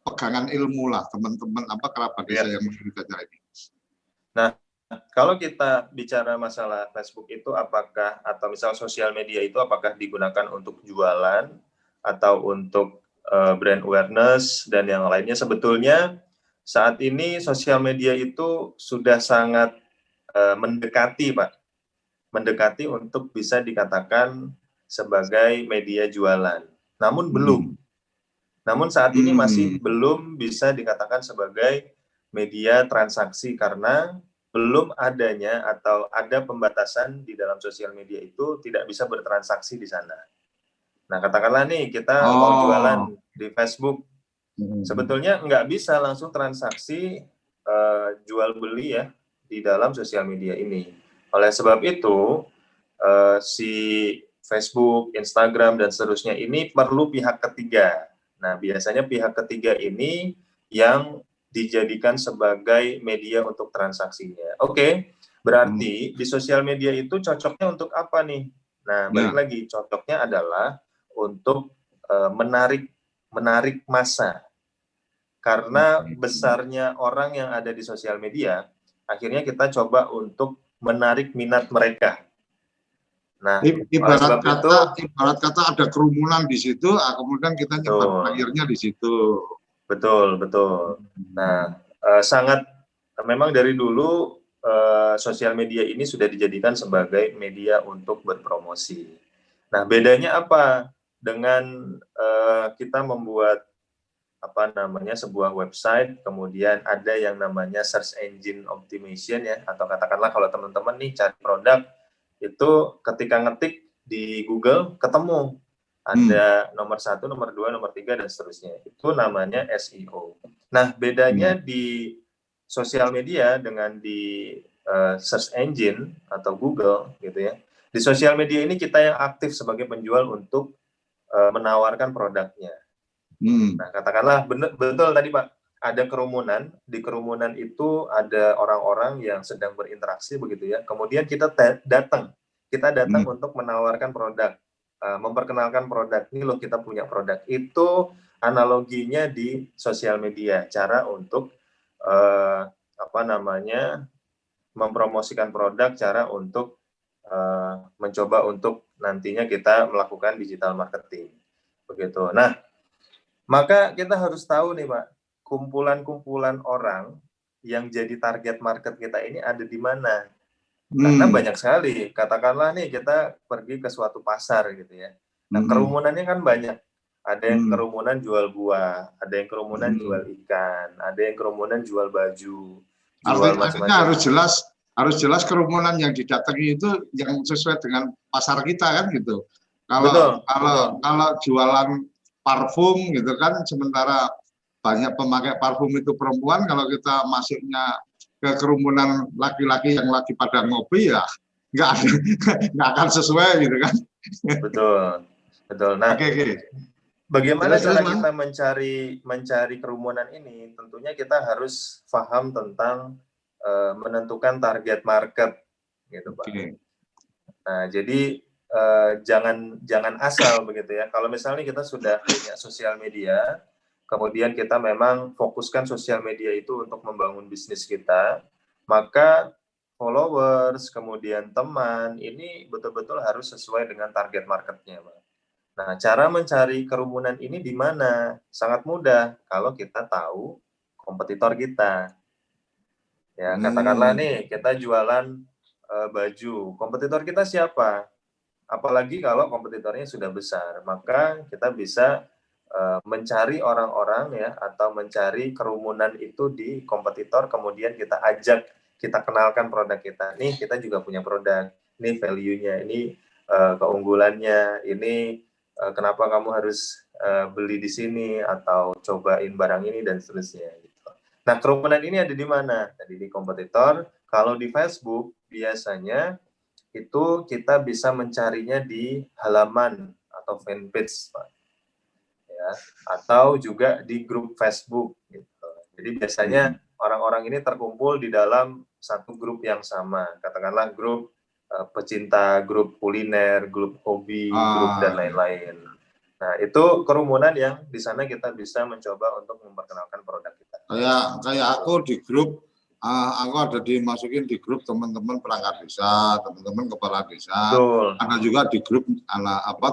pegangan ilmu lah teman-teman kerabat desa yang mengikuti acara ini. Nah, kalau kita bicara masalah Facebook itu atau misal sosial media itu apakah digunakan untuk jualan atau untuk brand awareness dan yang lainnya, sebetulnya saat ini sosial media itu sudah sangat mendekati, Pak. Mendekati untuk bisa dikatakan sebagai media jualan. Namun belum. Namun saat ini masih belum bisa dikatakan sebagai media transaksi karena belum adanya atau ada pembatasan di dalam sosial media itu tidak bisa bertransaksi di sana. Nah, katakanlah nih kita mau jualan di Facebook. Sebetulnya nggak bisa langsung transaksi jual beli ya di dalam sosial media ini. Oleh sebab itu, si Facebook, Instagram, dan seterusnya ini perlu pihak ketiga. Nah, biasanya pihak ketiga ini yang dijadikan sebagai media untuk transaksinya. Oke, berarti di sosial media itu cocoknya untuk apa nih? Nah, balik lagi, cocoknya adalah untuk menarik massa. Karena besarnya orang yang ada di sosial media, akhirnya kita coba untuk menarik minat mereka. Nah, ibarat kata ada kerumunan di situ, kemudian kita nyebar akhirnya di situ. Betul. Nah, memang dari dulu sosial media ini sudah dijadikan sebagai media untuk berpromosi. Nah, bedanya apa dengan kita membuat sebuah website, kemudian ada yang namanya search engine optimization ya, atau katakanlah kalau teman-teman nih cari produk, itu ketika ngetik di Google ketemu ada nomor 1, nomor 2, nomor 3 dan seterusnya. Itu namanya SEO. Nah, bedanya di sosial media dengan di search engine atau Google gitu ya. Di sosial media ini kita yang aktif sebagai penjual untuk menawarkan produknya. Nah, katakanlah betul tadi Pak, ada kerumunan, di kerumunan itu ada orang-orang yang sedang berinteraksi begitu ya. Kemudian kita datang untuk menawarkan produk, memperkenalkan produk. Ini loh kita punya produk. Itu analoginya di sosial media, cara untuk mempromosikan produk, cara untuk mencoba untuk nantinya kita melakukan digital marketing. Begitu. Nah, maka kita harus tahu nih Pak, kumpulan-kumpulan orang yang jadi target market kita ini ada di mana. Karena banyak sekali, katakanlah nih kita pergi ke suatu pasar gitu ya. Nah, kerumunannya kan banyak. Ada yang kerumunan jual buah, ada yang kerumunan jual ikan, ada yang kerumunan jual baju, jual macam-macam. Artinya harus jelas harus jelas kerumunan yang didatangi itu yang sesuai dengan pasar kita kan gitu. Betul, Kalau jualan parfum gitu kan, sementara banyak pemakai parfum itu perempuan, kalau kita masuknya ke kerumunan laki-laki yang lagi pada ngopi ya nggak ada, nggak akan sesuai gitu kan. betul, betul. Nah, Oke. bagaimana Terus, cara Mas? kita mencari kerumunan ini? Tentunya kita harus paham tentang menentukan target market, gitu Pak. Oke. Nah, jadi jangan asal begitu ya. Kalau misalnya kita sudah punya sosial media, kemudian kita memang fokuskan sosial media itu untuk membangun bisnis kita, maka followers, kemudian teman, ini betul-betul harus sesuai dengan target marketnya, Pak. Nah, cara mencari kerumunan ini di mana? Sangat mudah kalau kita tahu kompetitor kita. Ya, katakanlah nih kita jualan baju. Kompetitor kita siapa? Apalagi kalau kompetitornya sudah besar, maka kita bisa mencari orang-orang ya atau mencari kerumunan itu di kompetitor, kemudian kita ajak, kita kenalkan produk kita. Nih kita juga punya produk, ini value-nya, ini keunggulannya, ini kenapa kamu harus beli di sini atau cobain barang ini dan seterusnya. Gitu. Nah kerumunan ini ada di mana? Tadi di kompetitor. Kalau di Facebook biasanya itu kita bisa mencarinya di halaman atau fanpage, Pak. Ya, atau juga di grup Facebook gitu. Jadi biasanya orang-orang ini terkumpul di dalam satu grup yang sama, katakanlah grup pecinta, grup kuliner, grup hobi, grup dan lain-lain. Nah, itu kerumunan yang di sana kita bisa mencoba untuk memperkenalkan produk kita. Kayak aku di grup, aku ada dimasukin di grup teman-teman perangkat desa, teman-teman kepala desa. Betul. Ada juga di grup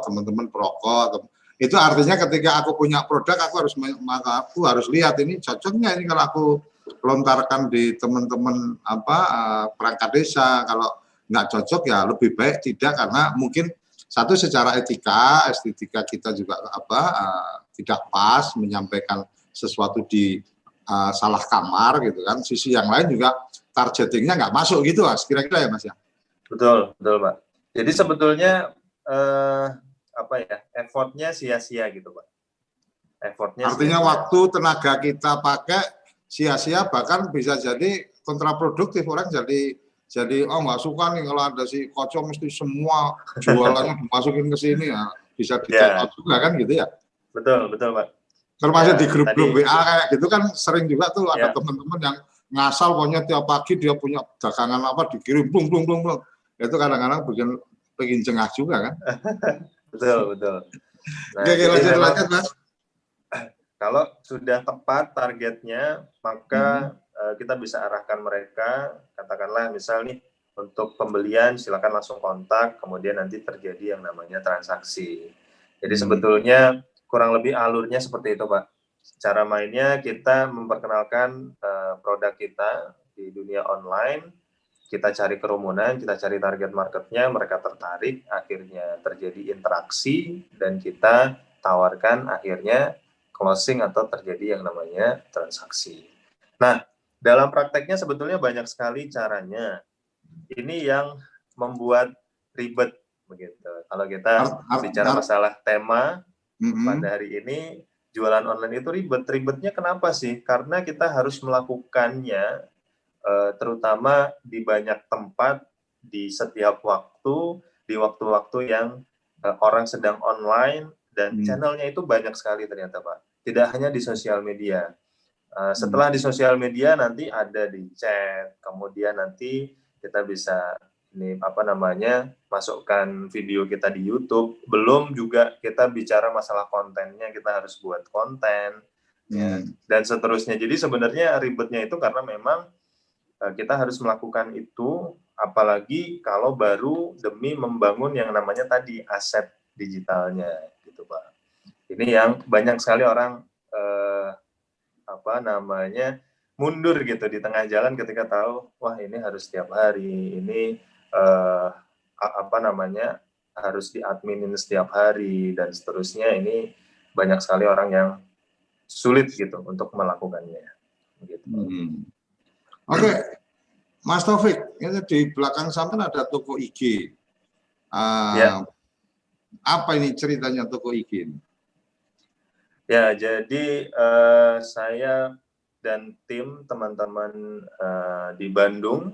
teman-teman perokok. Itu artinya ketika aku punya produk, aku harus lihat ini cocoknya ini kalau aku lontarkan di teman-teman perangkat desa. Kalau nggak cocok ya lebih baik tidak, karena mungkin satu secara estetika kita juga tidak pas menyampaikan sesuatu di salah kamar gitu kan. Sisi yang lain juga targetingnya nggak masuk gitu Mas, kira-kira ya Mas ya. Betul Pak. Jadi sebetulnya effortnya sia-sia gitu Pak. Effortnya artinya sia-sia. waktu tenaga kita pakai sia-sia, bahkan bisa jadi kontraproduktif. Orang jadi nggak suka nih kalau ada si Koco mesti semua jualannya dimasukin ke sini ya, bisa di-check out juga kan gitu ya. Betul Pak. Termasuk di grup-grup WA kayak gitu kan sering juga tuh ada teman-teman yang ngasal, pokoknya tiap pagi dia punya dagangan dikirim plung. Itu kadang-kadang bikin jengah juga kan. Betul. Nah, Oke, lanjut Mas. Kalau sudah tepat targetnya, maka kita bisa arahkan mereka, katakanlah misal nih untuk pembelian silakan langsung kontak, kemudian nanti terjadi yang namanya transaksi. Jadi sebetulnya kurang lebih alurnya seperti itu Pak. Cara mainnya kita memperkenalkan produk kita di dunia online, kita cari kerumunan, kita cari target marketnya, mereka tertarik, akhirnya terjadi interaksi, dan kita tawarkan akhirnya closing atau terjadi yang namanya transaksi. Nah, dalam prakteknya sebetulnya banyak sekali caranya. Ini yang membuat ribet begitu. Kalau kita bicara masalah tema pada hari ini, jualan online itu ribet. Ribetnya kenapa sih? Karena kita harus melakukannya terutama di banyak tempat, di setiap waktu, di waktu-waktu yang orang sedang online, dan channelnya itu banyak sekali ternyata Pak. Tidak hanya di sosial media. Setelah di sosial media nanti ada di chat, kemudian nanti kita bisa masukkan video kita di YouTube. Belum juga kita bicara masalah kontennya, kita harus buat konten ya, dan seterusnya. Jadi sebenarnya ribetnya itu karena memang kita harus melakukan itu, apalagi kalau baru demi membangun yang namanya tadi aset digitalnya gitu Pak. Ini yang banyak sekali orang mundur gitu di tengah jalan ketika tahu wah ini harus setiap hari, ini harus diadminin setiap hari dan seterusnya. Ini banyak sekali orang yang sulit gitu untuk melakukannya gitu. Oke. Mas Taufik, ini di belakang sampean ada toko IG. Ya. Apa ini ceritanya toko IG ini? Ya, jadi saya dan tim teman-teman di Bandung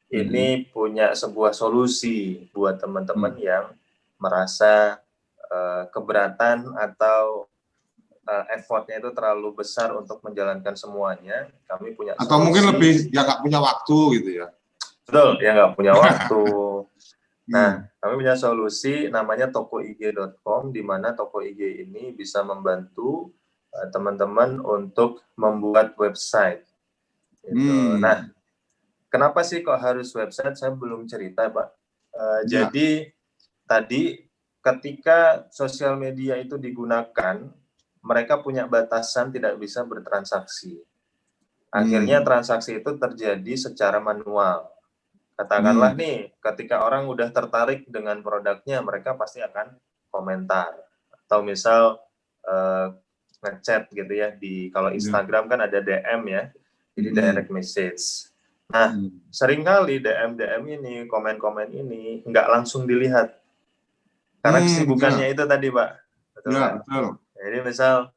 ini punya sebuah solusi buat teman-teman yang merasa keberatan atau effortnya itu terlalu besar untuk menjalankan semuanya. Kami punya atau solusi. Mungkin lebih ya nggak punya waktu gitu ya. Betul, ya nggak punya waktu. Nah, kami punya solusi namanya tokoig.com, di mana Toko IG ini bisa membantu teman-teman untuk membuat website. Gitu. Nah, kenapa sih kok harus website? Saya belum cerita, Pak. Jadi tadi ketika sosial media itu digunakan, mereka punya batasan tidak bisa bertransaksi. Akhirnya transaksi itu terjadi secara manual. Katakanlah nih, ketika orang udah tertarik dengan produknya, mereka pasti akan komentar. Atau misal ngechat gitu ya, kalau Instagram kan ada DM ya, jadi direct message. Nah, seringkali DM ini, komen-komen ini, nggak langsung dilihat. Karena kesibukannya itu tadi, Pak. Betul kan? Betul. Jadi misal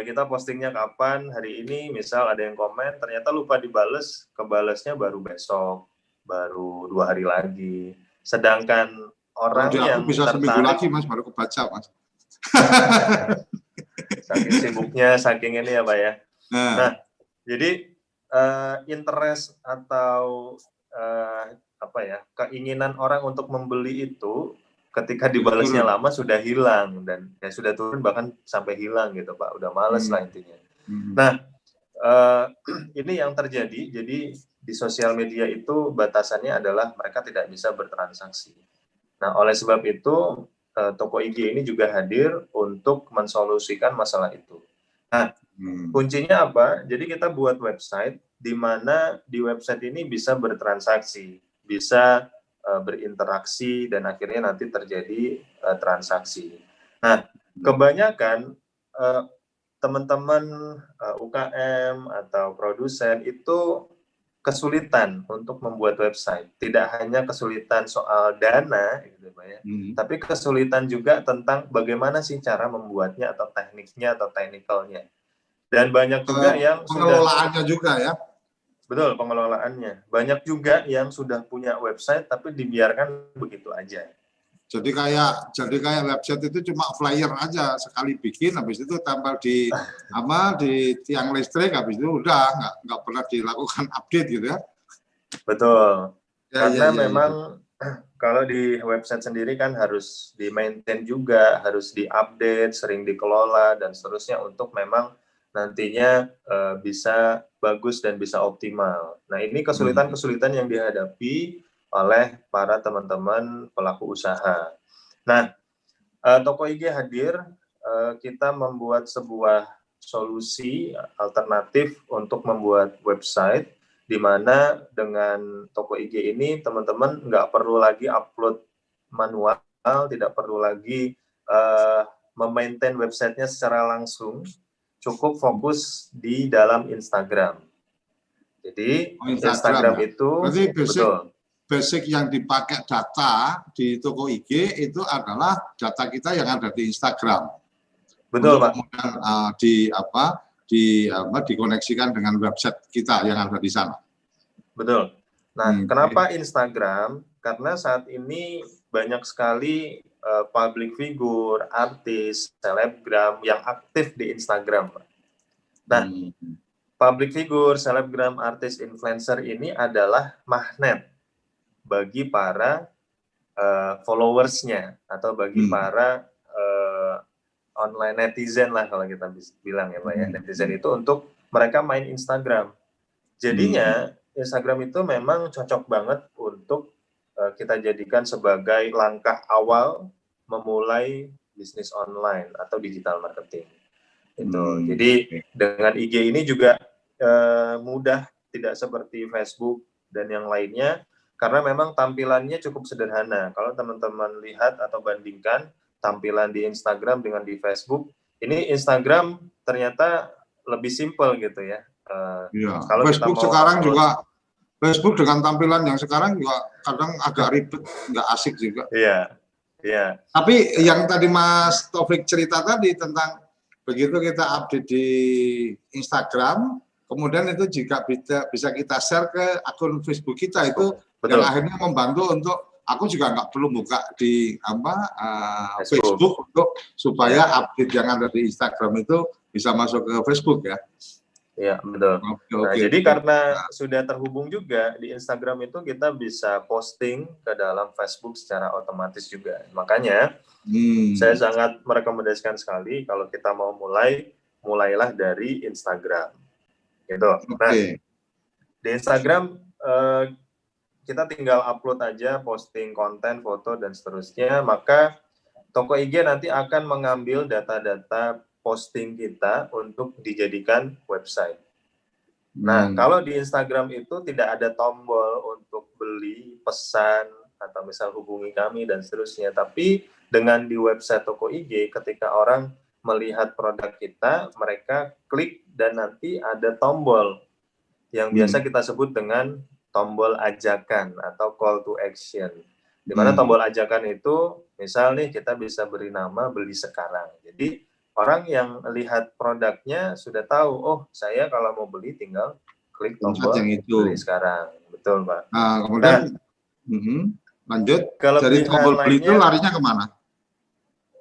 kita postingnya kapan, hari ini, misal ada yang komen, ternyata lupa dibales, kebalesnya baru besok, baru 2 hari lagi. Sedangkan orang yang bisa tertarik, seminggu lagi, Mas, baru kebaca, Mas. Saking sibuknya, saking ini ya, Pak ya. Nah, jadi interest atau keinginan orang untuk membeli itu ketika dibalasnya lama sudah hilang, dan ya sudah turun bahkan sampai hilang gitu, Pak. Udah males lah intinya. Nah, ini yang terjadi. Jadi di sosial media itu batasannya adalah mereka tidak bisa bertransaksi. Nah, oleh sebab itu Toko IG ini juga hadir untuk mensolusikan masalah itu. Nah, kuncinya apa? Jadi kita buat website di mana di website ini bisa bertransaksi, bisa berinteraksi, dan akhirnya nanti terjadi transaksi. Nah, kebanyakan teman-teman UKM atau produsen itu kesulitan untuk membuat website. Tidak hanya kesulitan soal dana, gitu, Pak ya, tapi kesulitan juga tentang bagaimana sih cara membuatnya atau tekniknya atau technicalnya. Dan banyak juga yang pengelolaannya juga ya. Betul, pengelolaannya. Banyak juga yang sudah punya website tapi dibiarkan begitu aja. Jadi kayak website itu cuma flyer aja, sekali bikin, habis itu tempel di tiang listrik, habis itu udah nggak pernah dilakukan update gitu ya. Betul. Karena memang kalau di website sendiri kan harus di-maintain juga, harus di-update, sering dikelola dan seterusnya untuk memang nantinya bisa bagus dan bisa optimal. Nah, ini kesulitan-kesulitan yang dihadapi oleh para teman-teman pelaku usaha. Nah, Toko IG hadir, kita membuat sebuah solusi alternatif untuk membuat website, di mana dengan Toko IG ini teman-teman nggak perlu lagi upload manual, tidak perlu lagi memaintain websitenya secara langsung, cukup fokus di dalam Instagram. Jadi Instagram ya? Itu basic yang dipakai data di Toko IG itu adalah data kita yang ada di Instagram. Betul, Pak. Kemudian dikoneksikan dengan website kita yang ada di sana. Betul. Nah, kenapa Instagram? Karena saat ini banyak sekali public figure, artis, selebgram yang aktif di Instagram. Nah, public figure, selebgram, artis, influencer ini adalah magnet bagi para followersnya atau bagi para online netizen lah kalau kita bilang ya Pak ya. Netizen itu untuk mereka main Instagram. Jadinya Instagram itu memang cocok banget untuk kita jadikan sebagai langkah awal memulai bisnis online atau digital marketing. Jadi dengan IG ini juga mudah, tidak seperti Facebook dan yang lainnya, karena memang tampilannya cukup sederhana. Kalau teman-teman lihat atau bandingkan tampilan di Instagram dengan di Facebook, ini Instagram ternyata lebih simpel gitu ya. Kalau Facebook sekarang juga Facebook dengan tampilan yang sekarang juga kadang agak ribet, nggak asik juga. Iya, iya. Tapi yang tadi Mas Taufik cerita tadi tentang begitu kita update di Instagram, kemudian itu juga bisa kita share ke akun Facebook kita, itu Betul. yang akhirnya membantu untuk aku juga nggak perlu buka di Facebook untuk supaya update yang ada di Instagram itu bisa masuk ke Facebook ya. Iya, betul. Nah, jadi karena sudah terhubung juga di Instagram itu kita bisa posting ke dalam Facebook secara otomatis juga. Makanya saya sangat merekomendasikan sekali kalau kita mau mulailah dari Instagram. Gitu. Nah, di Instagram kita tinggal upload aja, posting konten, foto, dan seterusnya, maka toko IG nanti akan mengambil data-data posting kita untuk dijadikan website. Nah, kalau di Instagram itu tidak ada tombol untuk beli, pesan, atau misal hubungi kami, dan seterusnya. Tapi dengan di website toko IG, ketika orang melihat produk kita, mereka klik dan nanti ada tombol yang biasa kita sebut dengan tombol ajakan atau call to action. Di mana tombol ajakan itu, misal nih kita bisa beri nama beli sekarang. Jadi orang yang lihat produknya sudah tahu, oh saya kalau mau beli tinggal klik tombol yang itu. Beli sekarang. Betul, Pak. Nah, kemudian lanjut, dari tombol beli itu larinya kemana?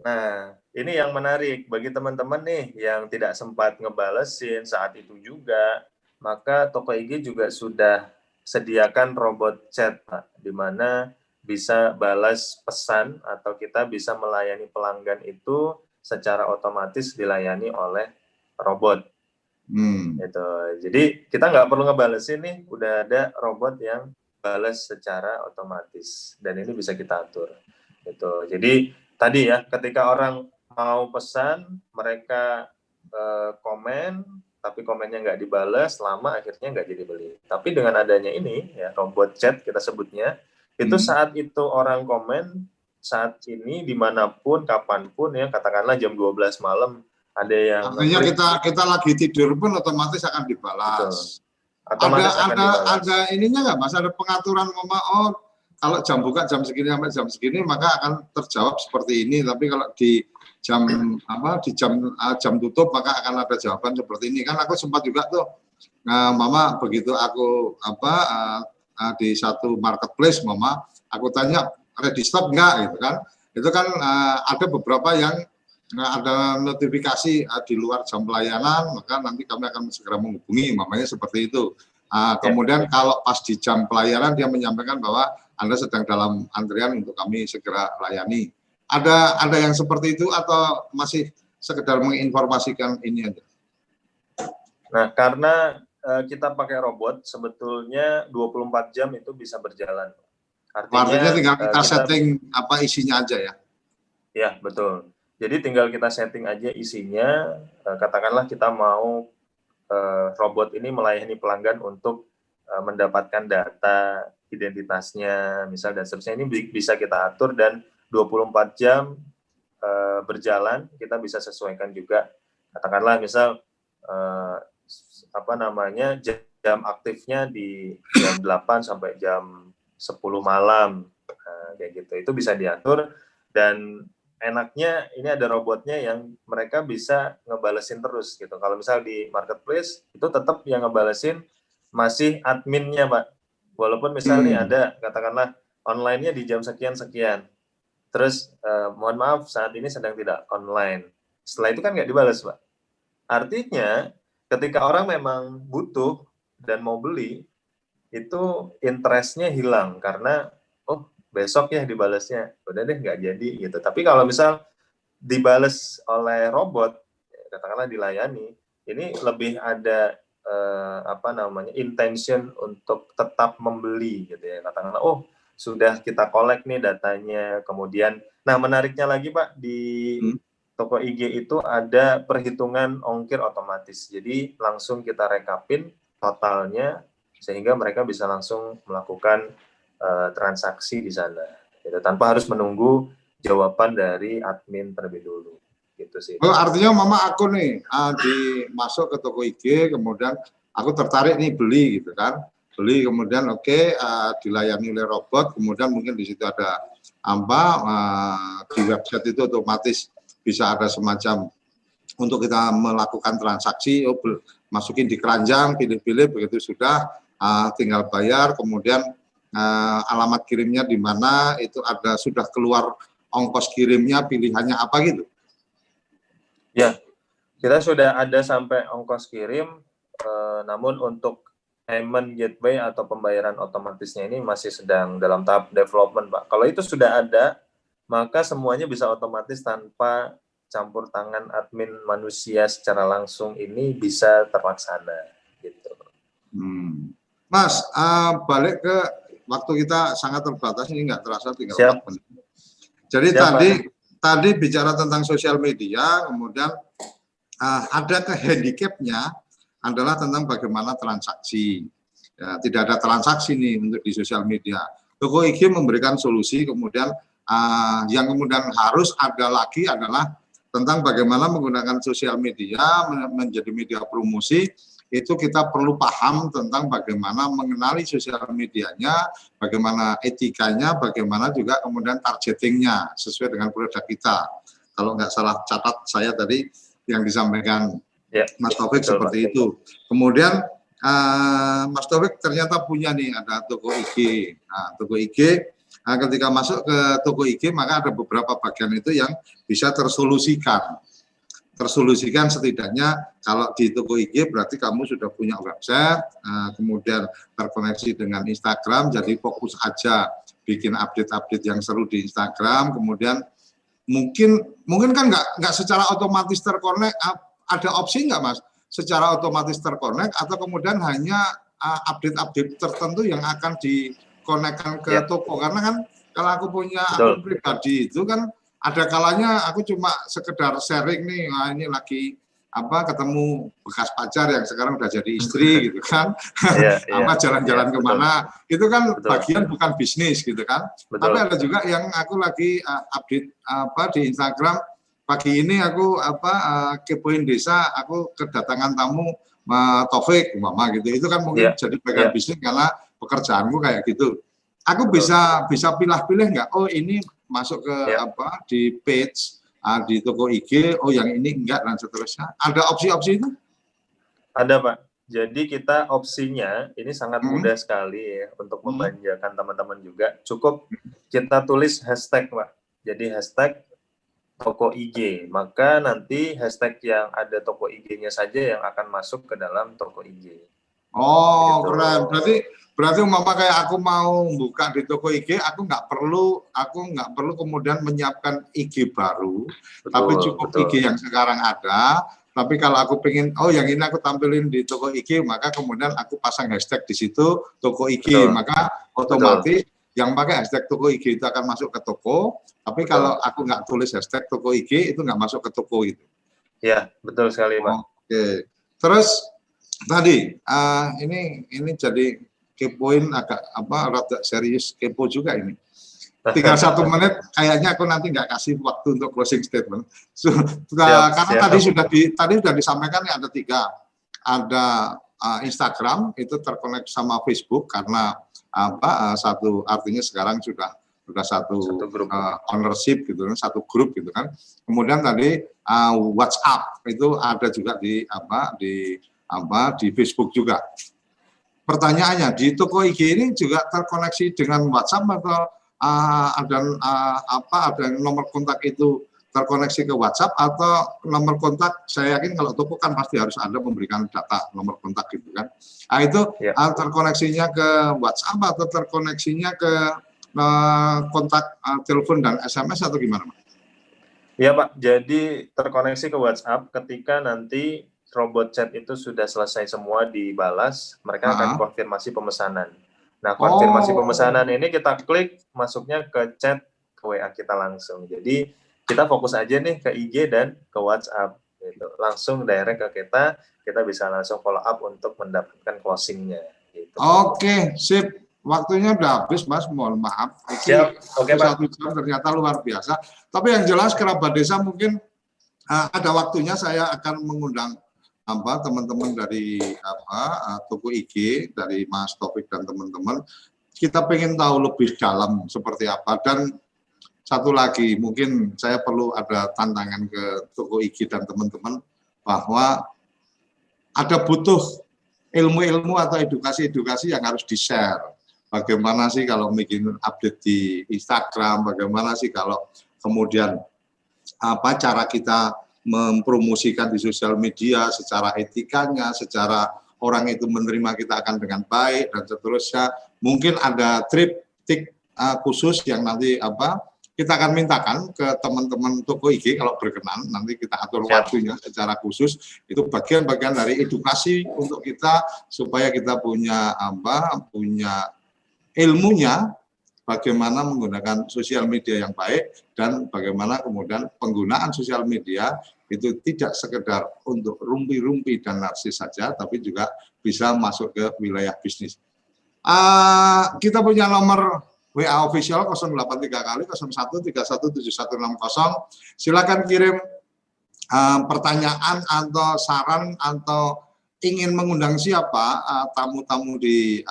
Nah, ini yang menarik bagi teman-teman nih yang tidak sempat ngebalesin saat itu juga, maka toko IG juga sudah sediakan robot chat, Pak, di mana bisa balas pesan atau kita bisa melayani pelanggan itu secara otomatis dilayani oleh robot. Gitu. Jadi kita nggak perlu ngebalesin nih, udah ada robot yang balas secara otomatis dan ini bisa kita atur. Gitu. Jadi tadi ya, ketika orang mau pesan, mereka komen, tapi komennya nggak dibalas, lama akhirnya nggak jadi beli. Tapi dengan adanya ini, ya robot chat kita sebutnya, itu saat itu orang komen, saat ini dimanapun, kapanpun ya, katakanlah jam 12 malam, ada yang... Artinya kita lagi tidur pun otomatis akan dibalas. Ada ininya nggak Mas, ada pengaturan kalau jam buka jam segini sampai jam segini maka akan terjawab seperti ini, tapi kalau di jam tutup maka akan ada jawaban seperti ini. Kan aku sempat juga tuh Mama begitu aku di satu marketplace, Mama aku tanya ready stock enggak gitu kan. Itu kan ada beberapa yang ada notifikasi di luar jam pelayanan, maka nanti kami akan segera menghubungi, mamanya seperti itu. Kemudian kalau pas di jam pelayanan dia menyampaikan bahwa Anda sedang dalam antrian untuk kami segera layani. Ada yang seperti itu atau masih sekedar menginformasikan ini aja? Nah, karena kita pakai robot, sebetulnya 24 jam itu bisa berjalan. Artinya tinggal kita setting apa isinya aja ya? Ya, betul. Jadi tinggal kita setting aja isinya, katakanlah kita mau robot ini melayani pelanggan untuk mendapatkan data identitasnya, misal dan seterusnya, ini bisa kita atur dan 24 jam berjalan, kita bisa sesuaikan juga. Katakanlah misal jam aktifnya di jam 8 sampai jam 10 malam, kayak gitu. Itu bisa diatur dan enaknya ini ada robotnya yang mereka bisa ngebalesin terus gitu. Kalau misal di marketplace itu tetap yang ngebalesin masih adminnya, Pak. Walaupun misalnya ada katakanlah online-nya di jam sekian-sekian. Terus mohon maaf saat ini sedang tidak online. Setelah itu kan nggak dibalas, Pak. Artinya ketika orang memang butuh dan mau beli, itu interest-nya hilang karena besok ya dibalasnya, udah deh nggak jadi gitu. Tapi kalau misal dibales oleh robot, katakanlah dilayani, ini lebih ada intention untuk tetap membeli gitu ya. Katakanlah sudah kita collect nih datanya, kemudian nah menariknya lagi Pak, di toko IG itu ada perhitungan ongkir otomatis. Jadi langsung kita rekapin totalnya sehingga mereka bisa langsung melakukan transaksi di sana, gitu, tanpa harus menunggu jawaban dari admin terlebih dulu, gitu sih. Artinya Mama aku nih masuk ke toko IG, kemudian aku tertarik nih beli gitu kan. beli kemudian dilayani oleh robot, kemudian mungkin di situ ada di website itu otomatis bisa ada semacam untuk kita melakukan transaksi, masukin di keranjang, pilih-pilih, begitu sudah tinggal bayar, kemudian alamat kirimnya di mana, itu ada sudah keluar ongkos kirimnya, pilihannya apa gitu. Ya, kita sudah ada sampai ongkos kirim, namun untuk payment gateway atau pembayaran otomatisnya ini masih sedang dalam tahap development, Pak. Kalau itu sudah ada, maka semuanya bisa otomatis tanpa campur tangan admin manusia secara langsung, ini bisa terlaksana gitu. Mas, balik ke waktu kita sangat terbatas, ini nggak terasa tinggal 4 menit. Jadi tadi bicara tentang sosial media, kemudian ada handicapnya adalah tentang bagaimana transaksi. Ya, tidak ada transaksi nih untuk di sosial media. Toko IG memberikan solusi, kemudian yang kemudian harus ada lagi adalah tentang bagaimana menggunakan sosial media menjadi media promosi. Itu kita perlu paham tentang bagaimana mengenali sosial medianya, bagaimana etikanya, bagaimana juga kemudian targetingnya sesuai dengan produk kita. Kalau nggak salah catat saya tadi yang disampaikan Mas Taufik seperti itu. Kemudian Mas Taufik ternyata punya nih, ada toko IG. Nah, toko IG, ketika masuk ke toko IG maka ada beberapa bagian itu yang bisa tersolusikan. Tersolusikan setidaknya kalau di toko IG berarti kamu sudah punya website, kemudian terkoneksi dengan Instagram, jadi fokus aja bikin update-update yang seru di Instagram, kemudian mungkin kan nggak secara otomatis terkonek, ada opsi nggak Mas? Secara otomatis terkonek atau kemudian hanya update-update tertentu yang akan dikonekkan ke toko, karena kan kalau aku punya akun pribadi itu kan ada kalanya aku cuma sekedar sharing nih, ini lagi ketemu bekas pacar yang sekarang udah jadi istri gitu kan, jalan-jalan kemana, itu kan bagian bukan bisnis gitu kan. Tapi ada juga yang aku lagi update di Instagram, pagi ini aku kepoin desa, aku kedatangan tamu Taufik mama gitu, itu kan mungkin jadi bagian bisnis karena pekerjaanku kayak gitu. Aku bisa pilih-pilih nggak? Oh ini masuk ke di page di toko IG, oh yang ini enggak, dan seterusnya. Ada opsi-opsi itu? Ada Pak. Jadi kita opsinya ini sangat mudah sekali ya untuk memanjakan teman-teman juga. Cukup kita tulis hashtag Pak. Jadi hashtag toko IG. Maka nanti hashtag yang ada toko IG-nya saja yang akan masuk ke dalam toko IG. Oh gitu. Keren. Berarti umpama kayak aku mau buka di toko IG, aku nggak perlu kemudian menyiapkan IG baru, tapi cukup IG yang sekarang ada. Tapi kalau aku pengen, oh yang ini aku tampilin di toko IG, maka kemudian aku pasang hashtag di situ toko IG, maka otomatis yang pakai hashtag toko IG itu akan masuk ke toko. Tapi kalau aku nggak tulis hashtag toko IG, itu nggak masuk ke toko itu. Ya, betul sekali Pak. Oke. Terus tadi ini jadi kepoin agak rada serius, kepo juga ini. Tinggal 1 menit, kayaknya aku nanti nggak kasih waktu untuk closing statement. Karena tadi sudah disampaikan ya, ada 3. Ada Instagram itu terkonek sama Facebook karena artinya sekarang sudah satu grup, ownership gitu kan, satu grup gitu kan. Kemudian tadi WhatsApp itu ada juga di Facebook juga. Pertanyaannya, di toko IG ini juga terkoneksi dengan WhatsApp atau ada nomor kontak itu terkoneksi ke WhatsApp, atau nomor kontak, saya yakin kalau toko kan pasti harus ada memberikan data nomor kontak gitu kan. Nah itu terkoneksinya ke WhatsApp atau terkoneksinya ke kontak telepon dan SMS atau gimana Pak? Iya Pak, jadi terkoneksi ke WhatsApp ketika nanti robot chat itu sudah selesai semua dibalas, mereka akan konfirmasi pemesanan. Nah, konfirmasi pemesanan ini kita klik, masuknya ke chat ke WA kita langsung. Jadi kita fokus aja nih ke IG dan ke WhatsApp. Gitu. Langsung direct ke kita bisa langsung follow up untuk mendapatkan closingnya. Gitu. Oke, sip. Waktunya udah habis Mas, mohon maaf. Siap. Oke Pak. 1 jam ternyata luar biasa. Tapi yang jelas kerabat desa mungkin ada waktunya saya akan mengundang teman-teman dari toko IG, dari Mas Taufik dan teman-teman, kita pengen tahu lebih dalam seperti apa. Dan satu lagi, mungkin saya perlu ada tantangan ke toko IG dan teman-teman bahwa ada butuh ilmu-ilmu atau edukasi-edukasi yang harus di-share. Bagaimana sih kalau bikin update di Instagram, bagaimana sih kalau kemudian cara kita mempromosikan di sosial media secara etikanya, secara orang itu menerima kita akan dengan baik dan seterusnya. Mungkin ada trik khusus yang nanti kita akan mintakan ke teman-teman toko IG kalau berkenan, nanti kita atur waktunya secara khusus. Itu bagian-bagian dari edukasi untuk kita supaya kita punya punya ilmunya bagaimana menggunakan sosial media yang baik dan bagaimana kemudian penggunaan sosial media itu tidak sekedar untuk rumpi-rumpi dan narsis saja, tapi juga bisa masuk ke wilayah bisnis. Kita punya nomor WA official 083 kali 01317160. Silakan kirim pertanyaan atau saran atau ingin mengundang siapa tamu-tamu di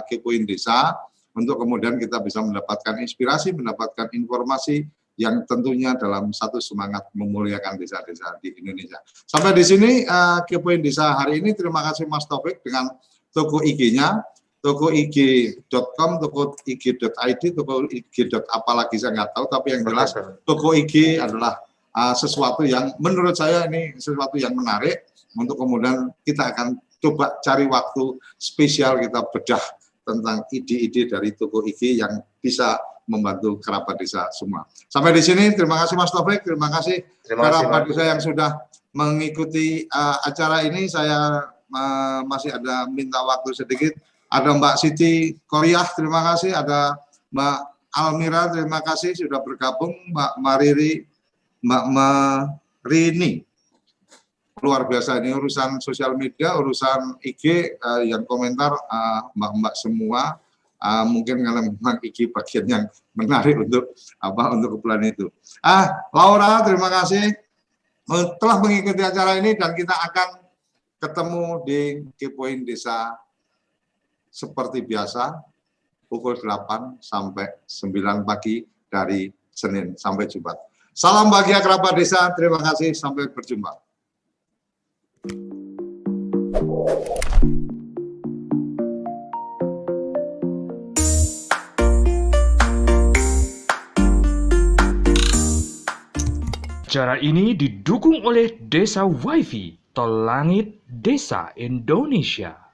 Kepoin Desa untuk kemudian kita bisa mendapatkan inspirasi, mendapatkan informasi yang tentunya dalam satu semangat memuliakan desa-desa di Indonesia. Sampai di sini Kepoin Desa hari ini. Terima kasih Mas Taufik dengan toko IG-nya, toko IG.com, toko IG.id, toko IG. Apalagi saya nggak tahu, tapi yang jelas toko IG adalah sesuatu yang menurut saya ini sesuatu yang menarik untuk kemudian kita akan coba cari waktu spesial kita bedah tentang ide-ide dari toko IG yang bisa membantu kerabat desa semua. Sampai di sini, terima kasih Mas Taufik, terima kasih kerabat desa yang sudah mengikuti acara ini. Saya masih ada minta waktu sedikit. Ada Mbak Siti Koryah, terima kasih. Ada Mbak Almira, terima kasih sudah bergabung. Mbak Mariri, Mbak Marini. Luar biasa, ini urusan sosial media, urusan IG yang komentar mbak-mbak semua. Mungkin kalau memang IG bagian yang menarik untuk kepulauan itu. Laura, terima kasih telah mengikuti acara ini dan kita akan ketemu di Kepoin Desa seperti biasa pukul 8 sampai 9 pagi dari Senin sampai Jumat. Salam bahagia kerabat desa, terima kasih, sampai berjumpa. Acara ini didukung oleh Desa WiFi Tol Langit Desa Indonesia.